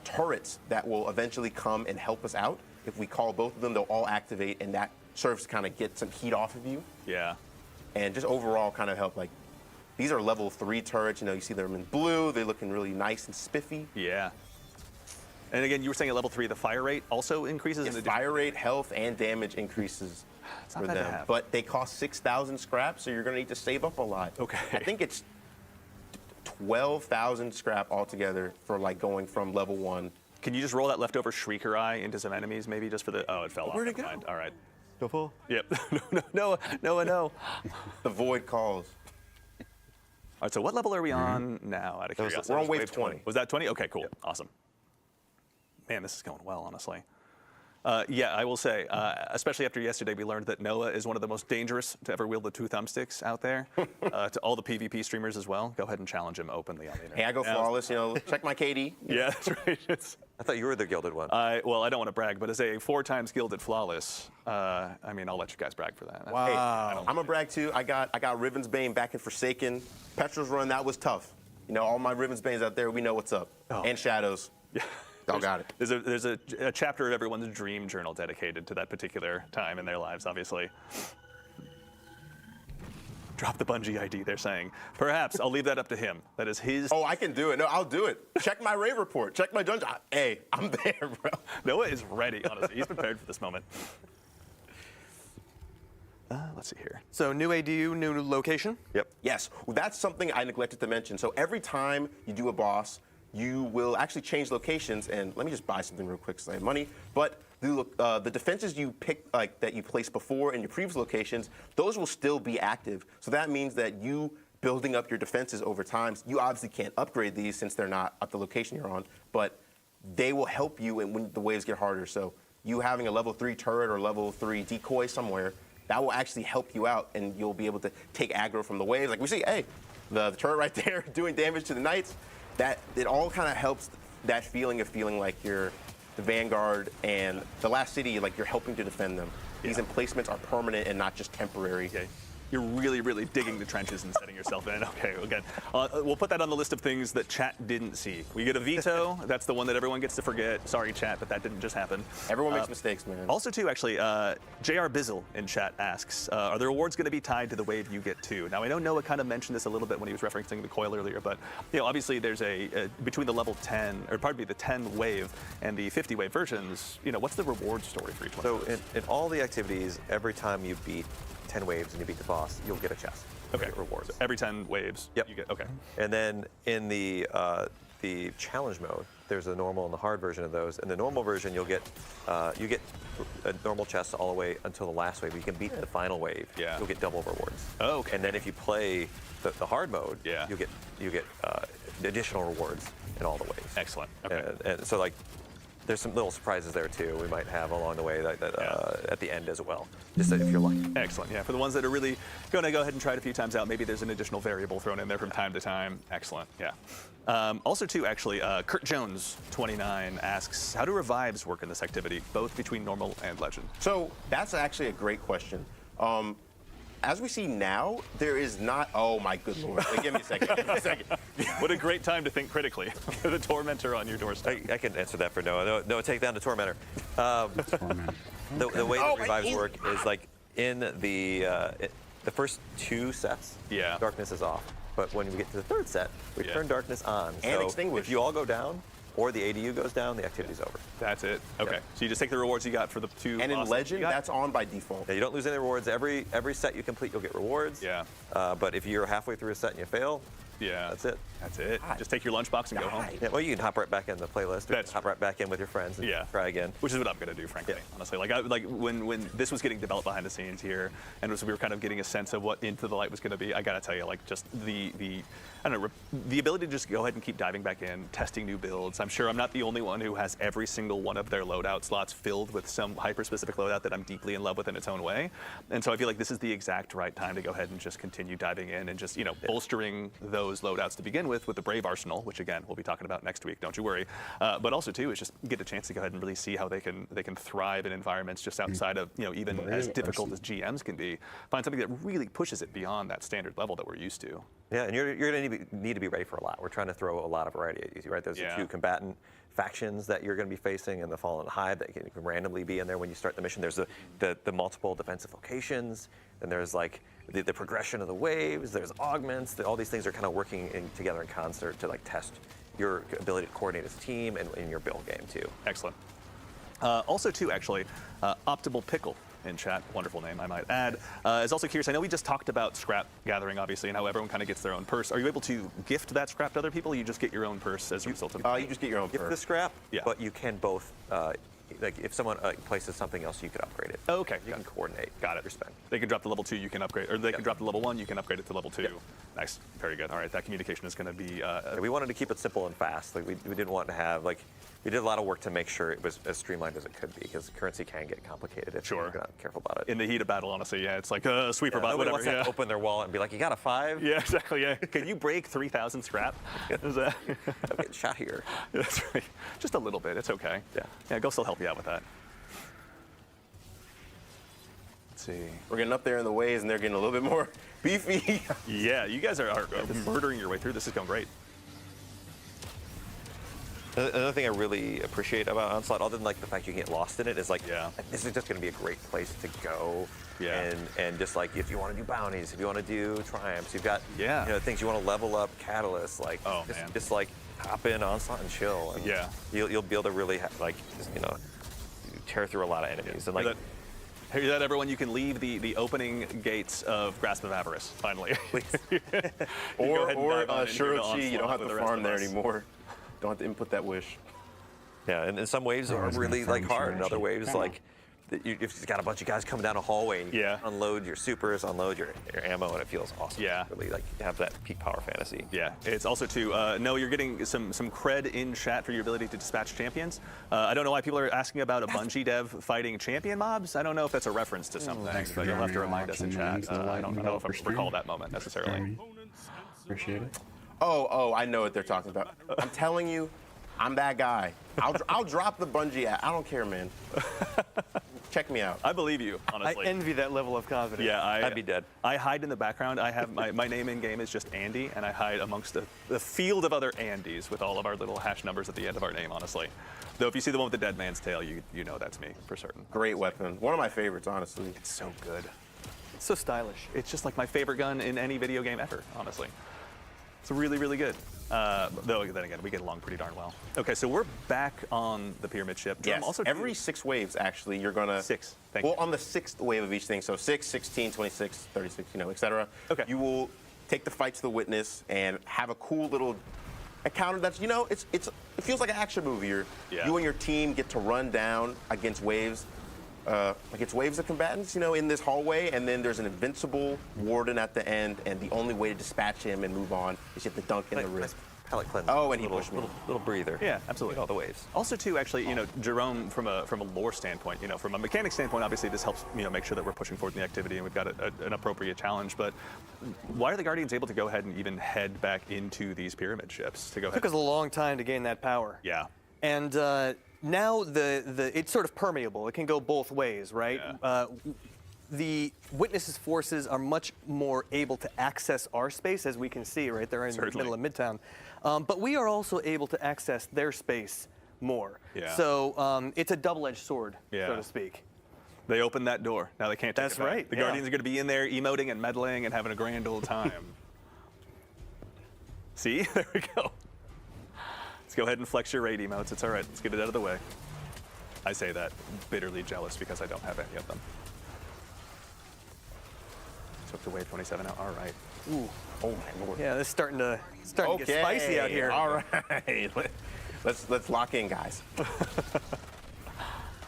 turrets that will eventually come and help us out. If we call both of them, they'll all activate, and that serves to kind of get some heat off of you. Yeah. And just overall kind of help. Like, these are level 3 turrets. You know, you see them in blue. They're looking really nice and spiffy. Yeah. And again, you were saying at level 3, the fire rate also increases? Yes, fire rate, health, and damage increases not for bad to them. have. But they cost 6,000 scrap, so you're going to need to save up a lot. Okay. I think it's 12,000 scrap altogether for like going from level 1. Can you just roll that leftover Shrieker Eye into some enemies, maybe just for the? Oh, it fell off. Where'd it Never go? mind. All right. Go full. Yep. No. The void calls. All right. So what level are we on now? Out of curiosity, we're on wave 20. Was that 20? Okay, cool. Yep. Awesome. Man, this is going well, honestly. Yeah, I will say, especially after yesterday, we learned that Noah is one of the most dangerous to ever wield the 2 thumbsticks out there. To all the PvP streamers as well, go ahead and challenge him openly on the internet. Hey, I go flawless, you know, check my KD. Yeah, that's right. I thought you were the gilded one. Well, I don't want to brag, but as a 4 times gilded flawless, I mean, I'll let you guys brag for that. Wow. Hey, I'm a brag too. I got Riven's Bane back in Forsaken. Petrol's run, that was tough. You know, all my Riven's Banes out there, we know what's up. Oh. And Shadows. Yeah. Y'all got it. There's a chapter of everyone's dream journal dedicated to that particular time in their lives, obviously. Drop the Bungie ID, they're saying. Perhaps I'll leave that up to him. That is his. Oh, I can do it. No, I'll do it. Check my raid report. Check my dungeon. Hey, I'm there, bro. Noah is ready, honestly. He's prepared for this moment. Let's see here. So new ADU, new location? Yep. Yes, well, that's something I neglected to mention. So every time you do a boss, you will actually change locations. And let me just buy something real quick because I have money. But the defenses you pick, like that you placed before in your previous locations, those will still be active. So that means that you building up your defenses over time, you obviously can't upgrade these since they're not at the location you're on, but they will help you when the waves get harder. So you having a level 3 turret or level 3 decoy somewhere, that will actually help you out, and you'll be able to take aggro from the waves. Like we see, hey, the turret right there doing damage to the knights. That it all kind of helps that feeling of feeling like you're the vanguard and the last city, like you're helping to defend them. Yeah. These emplacements are permanent and not just temporary. Okay. You're really, really digging the trenches and setting yourself in. Okay, again, we'll put that on the list of things that chat didn't see. We get a veto. That's the one that everyone gets to forget. Sorry, chat, but that didn't just happen. Everyone makes mistakes, man. Also, too, actually, JR Bizzle in chat asks, are the rewards going to be tied to the wave you get too? Now, I know Noah kind of mentioned this a little bit when he was referencing the coil earlier, but you know, obviously there's between the level 10, or pardon me, the 10 wave and the 50 wave versions, you know, what's the reward story for each one? So in all the activities, every time you beat 10 waves and you beat the boss, you'll get a chest. You'll get rewards. So every 10 waves, yep. You get, okay. And then in the challenge mode, there's a normal and the hard version of those. In the normal version, you get a normal chest all the way until the last wave. You can beat the final wave. Yeah. You'll get double rewards. Oh, okay. And then if you play the hard mode, yeah. you get additional rewards in all the waves. Excellent. Okay. And so like, there's some little surprises there too we might have along the way at the end as well, just if you're lucky. Excellent. Yeah, for the ones that are really going to go ahead and try it a few times out, maybe there's an additional variable thrown in there from time to time. Excellent. Yeah. Also, too, actually, Kurt Jones 29 asks, how do revives work in this activity, both between normal and legend? So that's actually a great question. As we see now, there is not. Oh my good lord! Wait, give me a second. Give me a second. What a great time to think critically. The Tormentor on your doorstep. I can answer that for Noah. Noah, take down the Tormentor. The way that revives work is like in the first 2 sets, yeah. darkness is off. But when we get to the 3rd set, we turn darkness on. And so extinguish. If you all go down, or the ADU goes down, the activity's over. That's it. Okay. Yep. So you just take the rewards you got for the 2. And in Legend, that's on by default. Yeah, you don't lose any rewards. Every set you complete, you'll get rewards. Yeah. But if you're halfway through a set and you fail, yeah, that's it. That's it. Just take your lunchbox and go home. Yeah, well, you can hop right back in the playlist. Or hop right back in with your friends and try again. Which is what I'm going to do, frankly. Yeah. Honestly, like when this was getting developed behind the scenes here, and we were kind of getting a sense of what Into the Light was going to be, I got to tell you, like just the I don't know, the ability to just go ahead and keep diving back in, testing new builds. I'm sure I'm not the only one who has every single one of their loadout slots filled with some hyper-specific loadout that I'm deeply in love with in its own way. And so I feel like this is the exact right time to go ahead and just continue diving in and just, you know, bolstering those those loadouts to begin with the Brave Arsenal, which again we'll be talking about next week. Don't you worry. But also too is just get a chance to go ahead and really see how they can thrive in environments just outside of even as difficult as GMs can be. Find something that really pushes it beyond that standard level that we're used to. Yeah, and you're going to need to be ready for a lot. We're trying to throw a lot of variety at you, right? There's the 2 combatant factions that you're going to be facing, and the Fallen Hive that can randomly be in there when you start the mission. There's the multiple defensive locations, and there's like the progression of the waves. There's augments. All these things are kind of working together in concert to like test your ability to coordinate as a team and in your build game too. Excellent. Also too, actually, Optimal Pickle in chat, wonderful name, I might add, is also curious. I know we just talked about scrap gathering, obviously, and how everyone kind of gets their own purse. Are you able to gift that scrap to other people, or you just get your own purse as a result of You just get your own Gift purse. the scrap, Yeah. but you can both, like if someone places something else, you could upgrade it. Oh, okay. You can coordinate. Got it. Your spend. They can drop to level 2, you can upgrade, or they can drop to level 1, you can upgrade it to level 2. Nice, very good. All right, that communication is going to be. Yeah, we wanted to keep it simple and fast. Like we didn't want to have like. We did a lot of work to make sure it was as streamlined as it could be, because currency can get complicated if you're not careful about it. In the heat of battle, honestly, yeah, it's like a sweeper bot, Nobody whatever. wants to open their wallet and be like, "You got a 5?" Yeah, exactly. Yeah. Can you break 3,000 scrap? Is that? I'm getting shot here. That's right. Just a little bit. It's okay. Yeah. Yeah. Ghost will help you out with that. Let's see. We're getting up there in the waves, and they're getting a little bit more beefy. Yeah, you guys are murdering your way through. This is going great. Another thing I really appreciate about Onslaught, other than like the fact you can get lost in it, is like this is just going to be a great place to go. Yeah. And just like if you want to do bounties, if you want to do triumphs, you've got things you want to level up, catalysts, like just like hop in Onslaught and chill. And you'll be able to really tear through a lot of enemies. And like. Hear that, everyone? You can leave the opening gates of Grasp of Avarice, finally. or Shurichi, you don't have to farm there anymore. Don't have to input that wish. Yeah, and some waves are really like hard, and other waves like you've got a bunch of guys coming down a hallway, and you unload your supers, unload your ammo, and it feels awesome. Yeah, really like have that peak power fantasy. Yeah, it's also too. No, you're getting some cred in chat for your ability to dispatch champions. I don't know why people are asking about a Bungie dev fighting champion mobs. I don't know if that's a reference to something, but you'll have to remind us in chat. I don't know if I recall that moment necessarily. Appreciate it. Oh, I know what they're talking about. I'm telling you, I'm that guy. I'll drop the Bungie app. I don't care, man. Check me out. I believe you, honestly. I envy that level of confidence. Yeah, I'd be dead. I hide in the background. I have my name in game is just Andy, and I hide amongst the field of other Andys with all of our little hash numbers at the end of our name, honestly. Though if you see the one with the dead man's tail, you know that's me for certain. Great weapon. One of my favorites, honestly. It's so good. It's so stylish. It's just like my favorite gun in any video game ever, honestly. It's really, really good. Though then again, we get along pretty darn well. Okay, so we're back on the pyramid ship. Yes, every 6 waves, actually, you're going to... 6, on the 6th wave of each thing, so 6, 16, 26, 36, etc. Okay. You will take the fight to the witness and have a cool little encounter that's, it feels like an action movie. You and your team get to run down against waves. Waves of combatants, in this hallway, and then there's an invincible warden at the end, and the only way to dispatch him and move on is you have to dunk in the wrist. Palette cleanse. Oh, and he pushed me. Little breather. Yeah, absolutely. All the waves. Also, too, actually, Jerome, from a lore standpoint, from a mechanic standpoint, obviously this helps, make sure that we're pushing forward in the activity and we've got an appropriate challenge. But why are the Guardians able to go ahead and even head back into these pyramid ships to go ahead? It took us a long time to gain that power. Yeah. And now it's sort of permeable. It can go both ways, right? Yeah. The Witness's forces are much more able to access our space, as we can see, right? They're in the middle of Midtown. But we are also able to access their space more. Yeah. So it's a double-edged sword, so to speak. They opened that door. Now they can't take it back. right. The Guardians are going to be in there emoting and meddling and having a grand old time. See? There we go. Let's go ahead and flex your raid emotes. It's all right. Let's get it out of the way. I say that bitterly jealous because I don't have any of them. Took to wave 27 out. All right. Ooh. Oh my lord. Yeah, this is starting to get spicy out here. All right. Let's lock in, guys.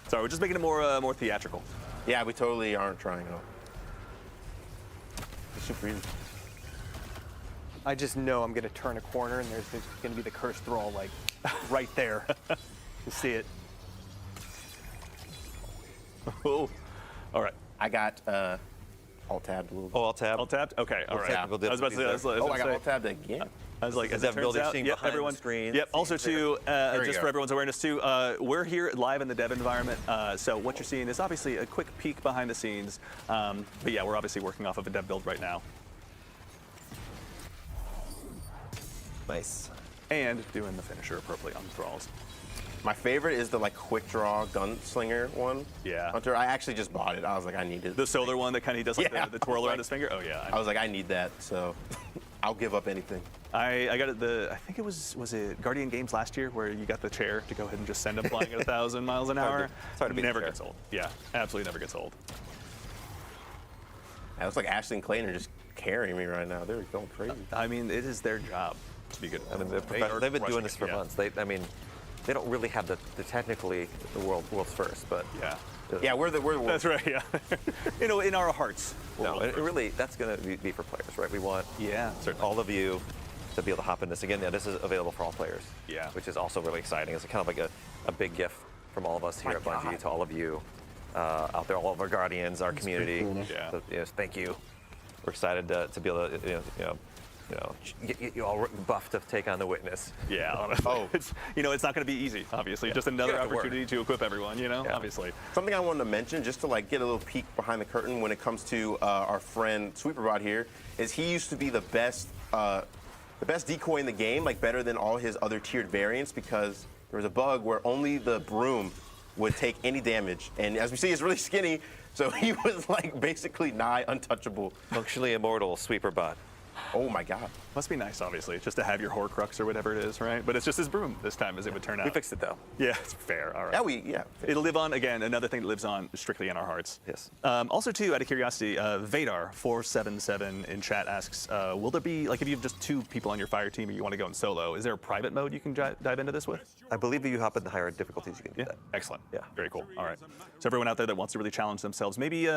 Sorry, we're just making it more theatrical. Yeah, we totally aren't trying at all. It's super easy. I just know I'm going to turn a corner and there's going to be the cursed thrall, like, right there. You see it. Oh. All right. I got alt-tabbed a little bit. Oh, alt-tab. All tapped? Okay, all right. technical I was about to say, difficulties Oh, I got alt-tabbed again. I was like, Is as that it turns ability out, seen yep, behind the everyone, screen? Yep. Also, too, we just go. for everyone's awareness, too, we're here live in the dev environment. So what you're seeing is obviously a quick peek behind the scenes. But yeah, we're obviously working off of a dev build right now Nice. and doing the finisher appropriately on the thralls. My favorite is the like quick draw gunslinger one. Yeah. Hunter, I actually just bought it. I was like, I need it. The solar one that kind of does like Yeah. the twirl around Like- his finger. Oh yeah. I was like, I need that. So I'll give up anything. I got it. I think it was it Guardian Games last year where you got the chair to go ahead and just send them flying at 1,000 miles an hour. it's hard to beat the Never chair. gets old. Yeah, absolutely never gets old. It looks like Ashley and Clayton are just carrying me right now. They're going crazy. I mean, it is their job to be good. I mean, They are they've been crushing doing this it, for yeah. months. They don't really have the technically the world's first, but Yeah. Yeah, we're the That's right. Yeah. In our hearts. no, it really that's going to be for players, right? We want Yeah, certainly. all of you to be able to hop in this again. Yeah, this is available for all players. Yeah. which is also really exciting. It's kind of like a big gift from all of us here My at Bungie God. to all of you out there, all of our guardians, our community. cool, though. Yeah. So, yes, thank you. We're excited to be able to get you all buffed to take on the witness. Yeah. Honestly. Oh. It's it's not going to be easy. Obviously, just You another have to work. opportunity to equip everyone. Yeah. Obviously. Something I wanted to mention, just to like get a little peek behind the curtain when it comes to our friend Sweeperbot here, is he used to be the best decoy in the game, like better than all his other tiered variants, because there was a bug where only the broom would take any damage, and as we see, he's really skinny, so he was like basically nigh untouchable. Functionally immortal sweeper bot. Oh my God. Must be nice, obviously, just to have your Horcrux or whatever it is, right? But it's just his broom this time, as it would turn out. We fixed it though. Yeah, it's fair. All right. Yeah. It'll live on, again, another thing that lives on strictly in our hearts. Yes. Also, too, out of curiosity, Vadar477 in chat asks, will there be, like, if you have just 2 people on your fire team and you want to go in solo, is there a private mode you can dive into this with? I believe if you hop in the higher difficulties, you can do Yeah. that. Excellent. Yeah. Very cool. All right. So everyone out there that wants to really challenge themselves, maybe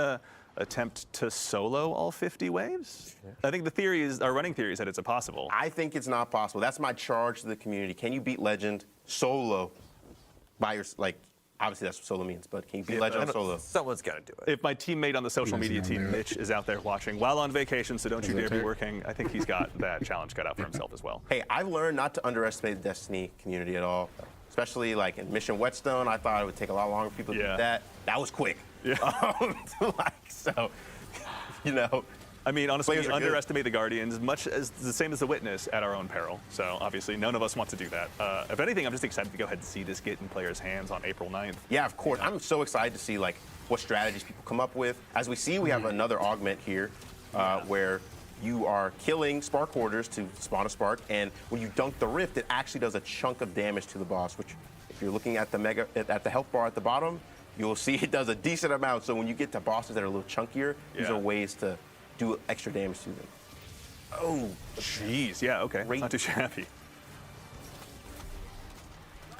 attempt to solo all 50 waves? I think the theory is, our running theory is that it's impossible. I think it's not possible. That's my charge to the community. Can you beat Legend solo by your, like, obviously that's what solo means, but can you beat Legend solo? Someone's got to do it. If my teammate on the social He media doesn't team, do it. Mitch, is out there watching while on vacation, so don't you Is dare it be fair? working, I think he's got that challenge cut out for himself as well. Hey, I've learned not to underestimate the Destiny community at all. Especially like in Mission Whetstone, I thought it would take a lot longer for people to Yeah. do that. That was quick. Yeah. So, you know, I mean, honestly, Players we are good. underestimate the Guardians, much as the same as the Witness, at our own peril. So obviously, none of us want to do that. If anything, I'm just excited to go ahead and see this get in players' hands on April 9th. yeah, of course. I'm so excited to see like what strategies people come up with. As we see, we have another augment here where you are killing Spark Hoarders to spawn a Spark, and when you dunk the Rift, it actually does a chunk of damage to the boss, which if you're looking at the health bar at the bottom, you'll see it does a decent amount. So when you get to bosses that are a little chunkier, these Yeah. are ways to do extra damage to them. Oh, jeez. Yeah, okay. Great. Not too shabby.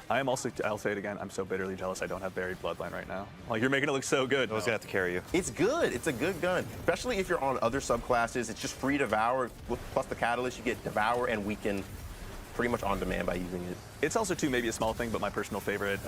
I am also, I'll say it again, I'm so bitterly jealous I don't have Buried Bloodline right now. Like, you're making it look so good. I was going to have to carry you. It's good. It's a good gun, especially if you're on other subclasses. It's just free Devour. Plus the Catalyst, you get Devour and Weaken pretty much on demand by using it. It's also, too, maybe a small thing, but my personal favorite,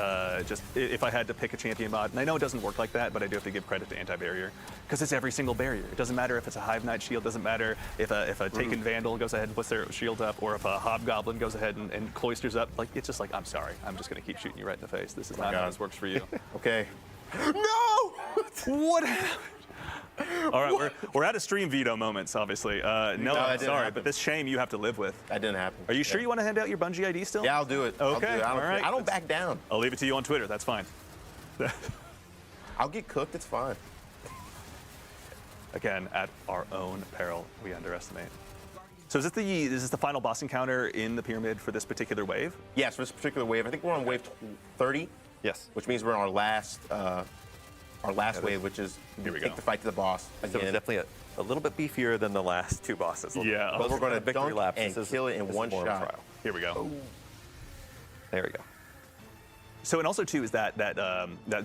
just if I had to pick a champion mod, and I know it doesn't work like that, but I do have to give credit to Anti-Barrier, because it's every single barrier. It doesn't matter if it's a Hive Knight shield, doesn't matter if a Taken Vandal goes ahead and puts their shield up, or if a Hobgoblin goes ahead and cloisters up. Like, it's just like, I'm sorry, I'm just going to keep shooting you right in the face. This is not how God. this works for you. Okay. No! What happened? All right, we're out of stream veto moments, obviously. No, I'm that didn't sorry, happen. but this shame you have to live with. That didn't happen. Are you sure you want to hand out your Bungie ID still? Yeah, I'll do it. I'll do Okay, it. all right. I don't back down. I'll leave it to you on Twitter. That's fine. I'll get cooked. It's fine. Again, at our own peril, we underestimate. So is this the final boss encounter in the pyramid for this particular wave? Yes, for this particular wave, I think we're on wave 30, Yes. which means we're on our last wave, which is Here we take go. the fight to the boss So it's again. definitely a little bit beefier than the last 2 bosses. Yeah. But we're gonna victory dunk laps. and This is- kill it in this is one more of a shot. trial. Here we go. There we go. So, and also too is that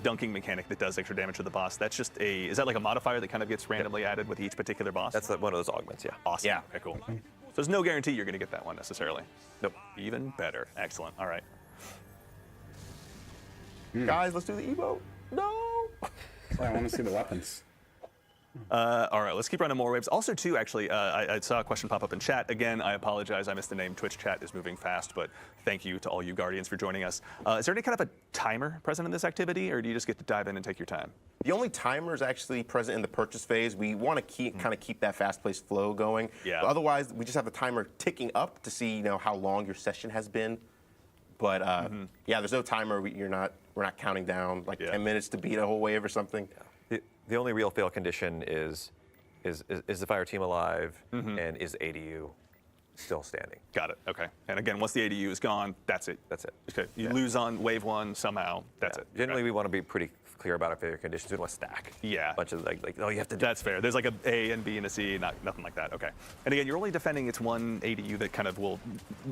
dunking mechanic that does extra damage to the boss. That's just is that like a modifier that kind of gets randomly added with each particular boss? That's one of those augments, yeah. awesome. Yeah. Okay, cool. So there's no guarantee you're going to get that one necessarily. Nope. Even better. Excellent. All right. Guys, let's do the emote. No! I want to see the weapons. All right, let's keep running more waves. Also, too, actually, I saw a question pop up in chat. Again, I apologize. I missed the name. Twitch chat is moving fast, but thank you to all you Guardians for joining us. Is there any kind of a timer present in this activity, or do you just get to dive in and take your time? The only timer is actually present in the purchase phase. We want to kind of keep that fast-paced flow going. Yeah. But otherwise, we just have the timer ticking up to see how long your session has been. But yeah, there's no timer. We're not counting down like 10 minutes to beat a whole wave or something. Yeah. The only real fail condition is the fire team alive, and is ADU still standing? Got it. Okay. And again, once the ADU is gone, that's it. That's it. Okay. You lose on wave 1 somehow. That's it. Generally, we want to be pretty clear about our failure conditions. We don't want to stack. Yeah. A bunch of like oh, you have to do. That's fair. There's like a and B and a C, nothing like that. Okay. And again, you're only defending its one ADU that kind of will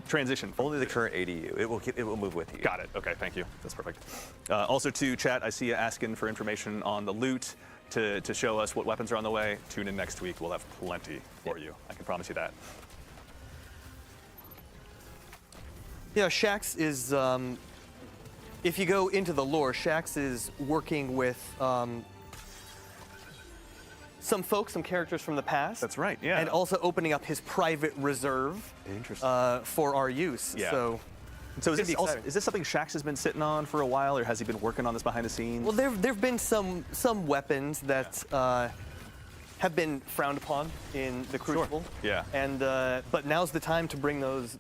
transition. Only the current ADU. It will move with you. Got it. Okay. Thank you. That's perfect. Also, to chat, I see you asking for information on the loot to show us what weapons are on the way. Tune in next week. We'll have plenty for you. I can promise you that. Yeah, Shaxx is, if you go into the lore, Shaxx is working with some folks, some characters from the past. That's right, yeah. And also opening up his private reserve for our use. Yeah. So is this something Shaxx has been sitting on for a while, or has he been working on this behind the scenes? Well, there've been some weapons that have been frowned upon in the Crucible. Sure. Yeah. And but now's the time to bring those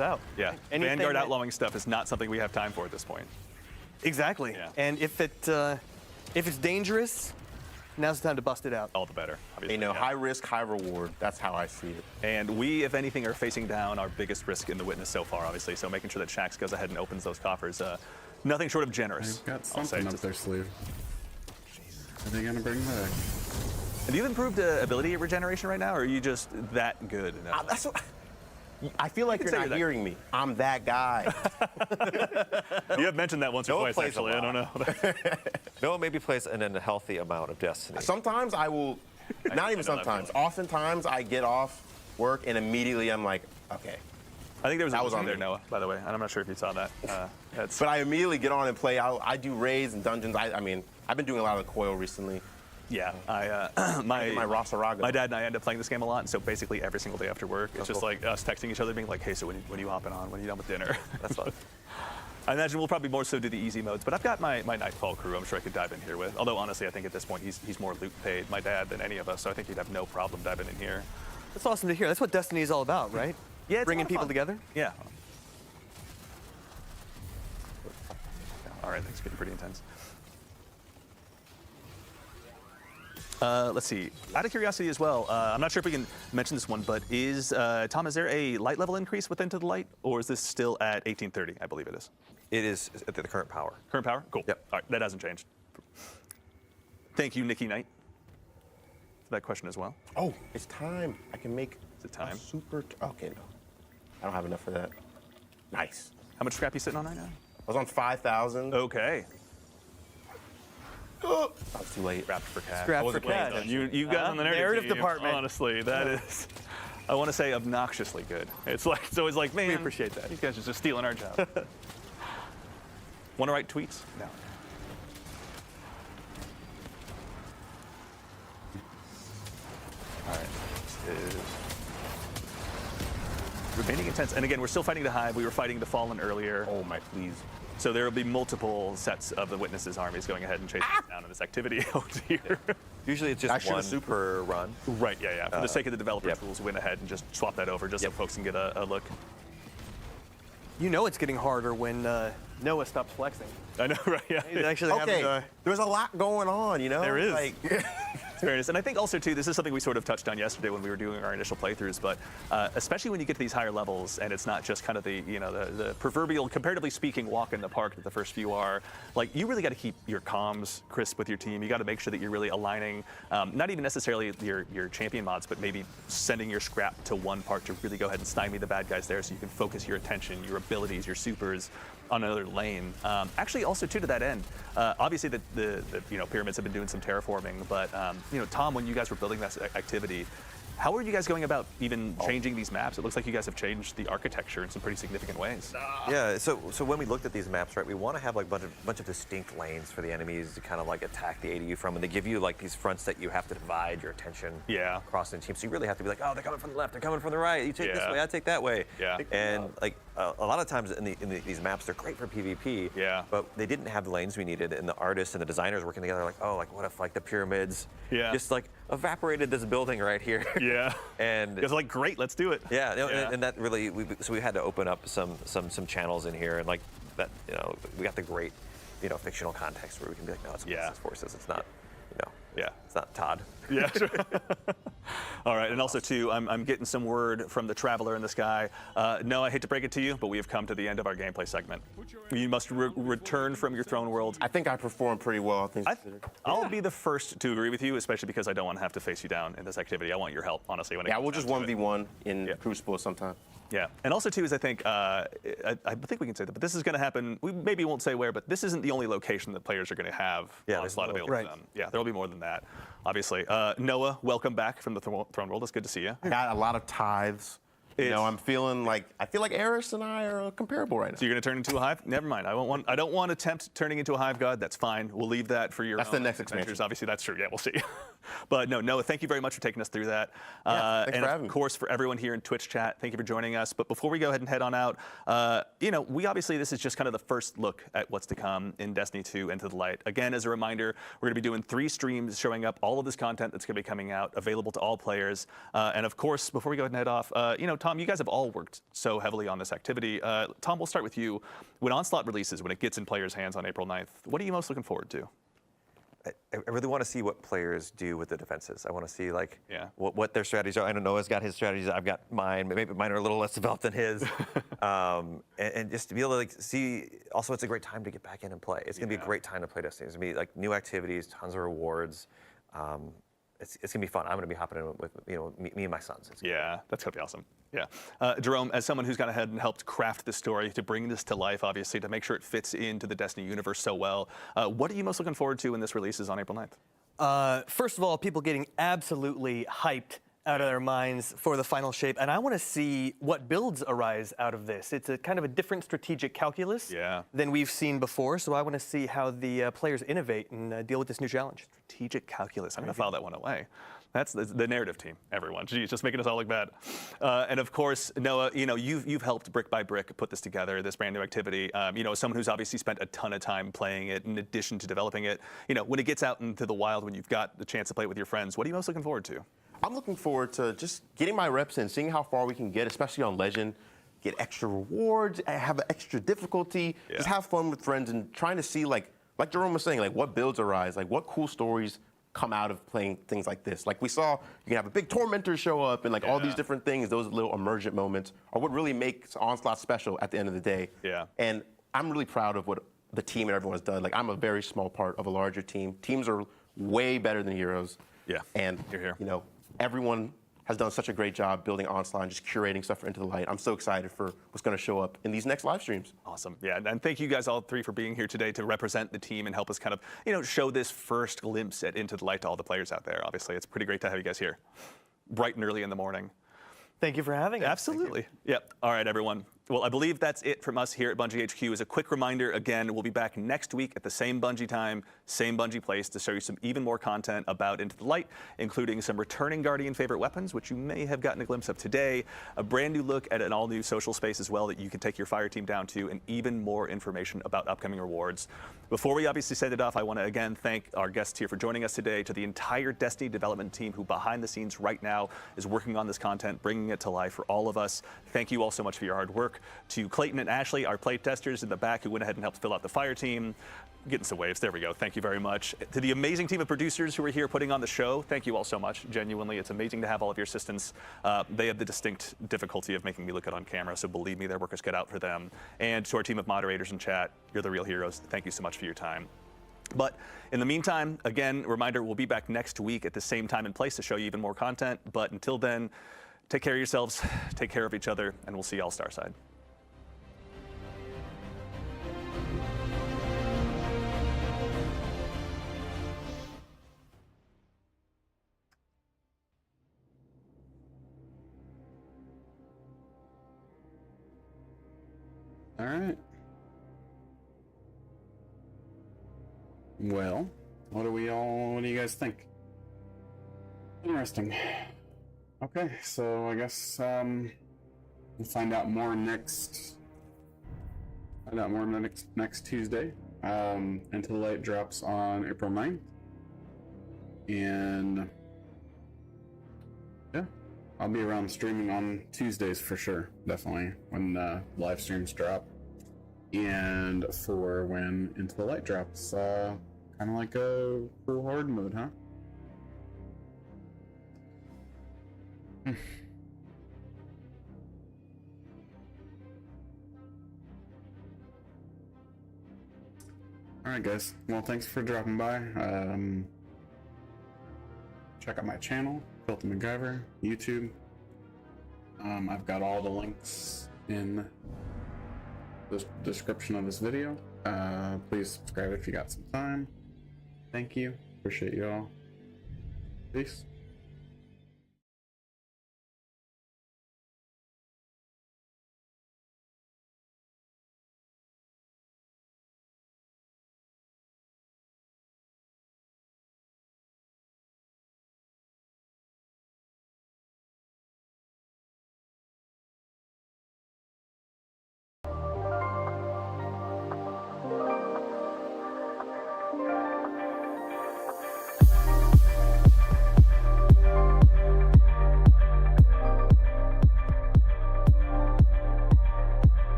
out. Yeah. Anything Vanguard outlawing stuff is not something we have time for at this point. Exactly. Yeah. And if it's dangerous, now's the time to bust it out. All the better. Obviously. High risk, high reward. That's how I see it. And we, if anything, are facing down our biggest risk in the witness so far, obviously. So making sure that Shaxx goes ahead and opens those coffers, nothing short of generous. They've got something up their sleeve. Are they gonna bring back? Have you improved ability regeneration right now, or are you just that good? That's what, I feel like you're not hearing me. I'm that guy. You have mentioned that once or twice, actually. I don't know. Noah maybe plays an unhealthy amount of Destiny. Sometimes I will, not even sometimes, oftentimes I get off work and immediately I'm like, okay. I think there was That was on on there, me. Noah, by the way, and I'm not sure if you saw that. But I immediately get on and play. I do raids and dungeons. I mean, I've been doing a lot of the coil recently. Yeah, My Rosaraga. My dad and I end up playing this game a lot, and so basically every single day after work, it's just like us texting each other, being like, "Hey, so when are you hopping on? When are you done with dinner?" That's fun. I imagine we'll probably more so do the easy modes, but I've got my Nightfall crew I'm sure I could dive in here with. Although honestly, I think at this point he's more loot paid, my dad, than any of us, so I think he'd have no problem diving in here. That's awesome to hear. That's what Destiny is all about, right? Yeah, it's bringing a lot of people fun. together. Yeah. All right, that's getting pretty intense. Let's see. Out of curiosity as well, I'm not sure if we can mention this one, but is Tom? Is there a light level increase with Into the Light, or is this still at 1830? I believe it is. It is at the current power. Current power? Cool. Yep. All right, that hasn't changed. Thank you, Nikki Knight, for that question as well. Oh, it's time. I can make Is it time? Okay, no. I don't have enough for that. Nice. How much scrap you sitting on right now? I was on 5,000. Okay. Oh, that was too late. Scrapped for cash. Scrapped I wasn't for playing cash. that. You guys on the narrative team, department. Honestly, that is, I want to say obnoxiously good. It's always like, man, We appreciate that. These guys are just stealing our job. Want to write tweets? No. All right. This is remaining intense. And again, we're still fighting the Hive. We were fighting the Fallen earlier. Oh my, please. So there will be multiple sets of the Witnesses' armies going ahead and chasing us down in this activity. Oh dear. Usually it's I just should've one per run. Right, yeah. For the sake of the developer tools, we went ahead and just swapped that over just so folks can get a look. You know it's getting harder when Noah stops flexing. I know, right? Yeah. He's actually having Okay, there's a lot going on, you know? There is. Like, Fairness. And I think also, too, this is something we sort of touched on yesterday when we were doing our initial playthroughs, but especially when you get to these higher levels and it's not just kind of the proverbial, comparatively speaking, walk in the park that the first few are, like, you really got to keep your comms crisp with your team. You got to make sure that you're really aligning, not even necessarily your champion mods, but maybe sending your scrap to one part to really go ahead and stymie the bad guys there so you can focus your attention, your abilities, your supers on another lane. Actually, also, too, to that end, obviously the pyramids have been doing some terraforming, but Tom, when you guys were building that activity, How are you guys going about even changing these maps? It looks like you guys have changed the architecture in some pretty significant ways. Yeah, so when we looked at these maps, right, we want to have like a bunch of distinct lanes for the enemies to kind of like attack the ADU from, and they give you like these fronts that you have to divide your attention across the team. So you really have to be like, oh, they're coming from the left, they're coming from the right. You take this way, I take that way. Yeah. And like a lot of times in these maps, they're great for PvP. Yeah. But they didn't have the lanes we needed, and the artists and the designers working together like, oh, like what if like the pyramids just like evaporated this building right here. Yeah. And you guys are like, great, let's do it. Yeah, and that really, so we had to open up some channels in here, and like that, you know, we got the great, you know, fictional context where we can be like, no, it's forces, it's not, you know, it's not Todd. Yeah, sure. All right, and also too, I'm getting some word from the Traveler in the Sky. No, I hate to break it to you, but we have come to the end of our gameplay segment. You must return from your throne world. I think I performed pretty well, things considered. I'll be the first to agree with you, especially because I don't want to have to face you down in this activity. I want your help, honestly. When we'll just 1v1 in Crucible sometime. Yeah, and also too is I think we can say that, but this is going to happen. We maybe won't say where, but this isn't the only location that players are going to have on slot available to them. Yeah, there will be more than that, obviously. Noah, welcome back from the throne world. It's good to see you. I got a lot of tithes. You know, I feel like Eris and I are comparable right now. So you're going to turn into a hive? Never mind. I don't want to attempt turning into a hive god. That's fine. We'll leave that for your That's own the next adventures. expansion. Obviously, that's true. Yeah, we'll see. But no, Noah, thank you very much for taking us through that. Thanks and for having of course, for everyone here in Twitch chat, thank you for joining us. But before we go ahead and head on out, you know, this is just kind of the first look at what's to come in Destiny 2 Into the Light. Again, as a reminder, we're going to be doing 3 streams showing up all of this content that's going to be coming out, available to all players. And of course, before we go ahead and head off, you know, Tom, you guys have all worked so heavily on this activity. Tom, we'll start with you. When Onslaught releases, when it gets in players' hands on April 9th, what are you most looking forward to? I really want to see what players do with the defenses. I want to see like what their strategies are. I know Noah's got his strategies. I've got mine. Maybe mine are a little less developed than his. And just to be able to like see. Also, it's a great time to get back in and play. It's gonna be a great time to play Destiny. It's gonna be like new activities, tons of rewards. It's gonna be fun. I'm gonna be hopping in with me and my sons. That's gonna be awesome. Yeah, Jerome, as someone who's gone ahead and helped craft this story to bring this to life, obviously to make sure it fits into the Destiny universe so well, what are you most looking forward to when this releases on April 9th? First of all, people getting absolutely hyped out of their minds for the final shape, and I want to see what builds arise out of this. It's a kind of a different strategic calculus than we've seen before, so I want to see how the players innovate and deal with this new challenge. Strategic calculus. I'm going to file that one away. That's the narrative team, everyone. Geez, just making us all look bad. And of course, Noah, you know, you've helped brick by brick put this together, this brand new activity. You know, as someone who's obviously spent a ton of time playing it in addition to developing it, you know, when it gets out into the wild, when you've got the chance to play it with your friends, what are you most looking forward to? I'm looking forward to just getting my reps in, seeing how far we can get, especially on Legend, get extra rewards, have extra difficulty, just have fun with friends and trying to see, like Jerome was saying, like what builds arise, like what cool stories come out of playing things like this. Like we saw, you can have a big Tormentor show up and like all these different things, those little emergent moments are what really makes Onslaught special at the end of the day. And I'm really proud of what the team and everyone's done. Like I'm a very small part of a larger team. Teams are way better than heroes. And you know, everyone has done such a great job building Onslaught and just curating stuff for Into the Light. I'm so excited for what's going to show up in these next live streams. Awesome. Yeah, and thank you guys all 3 for being here today to represent the team and help us kind of, you know, show this first glimpse at Into the Light to all the players out there. Obviously, it's pretty great to have you guys here bright and early in the morning. Thank you for having us. Absolutely. Yep. All right, everyone. Well, I believe that's it from us here at Bungie HQ. As a quick reminder, again, we'll be back next week at the same Bungie time, same Bungie place to show you some even more content about Into the Light, including some returning Guardian favorite weapons, which you may have gotten a glimpse of today, a brand new look at an all-new social space as well that you can take your fire team down to, and even more information about upcoming rewards. Before we obviously send it off, I want to again thank our guests here for joining us today, to the entire Destiny development team who behind the scenes right now is working on this content, bringing it to life for all of us. Thank you all so much for your hard work. To Clayton and Ashley, our play testers in the back who went ahead and helped fill out the fire team. Getting some waves, there we go. Thank you very much. To the amazing team of producers who are here putting on the show, thank you all so much. Genuinely, it's amazing to have all of your assistants. They have the distinct difficulty of making me look good on camera, so believe me, their work is cut out for them. And to our team of moderators in chat, you're the real heroes. Thank you so much for your time. But in the meantime, again, reminder, we'll be back next week at the same time and place to show you even more content. But until then, take care of yourselves, take care of each other, and we'll see you all Starside. All right. Well, what do you guys think? Interesting. Okay, so I guess we'll find out more next Tuesday. Into the Light drops on April 9th. And yeah, I'll be around streaming on Tuesdays for sure, definitely, when live streams drop. And for when Into the Light drops, kind of like a full horde mode, huh? Alright guys, well thanks for dropping by. Check out my channel, FilthyMacGyver, YouTube. I've got all the links in the description of this video. Please subscribe if you got some time. Thank you. Appreciate you all. Peace.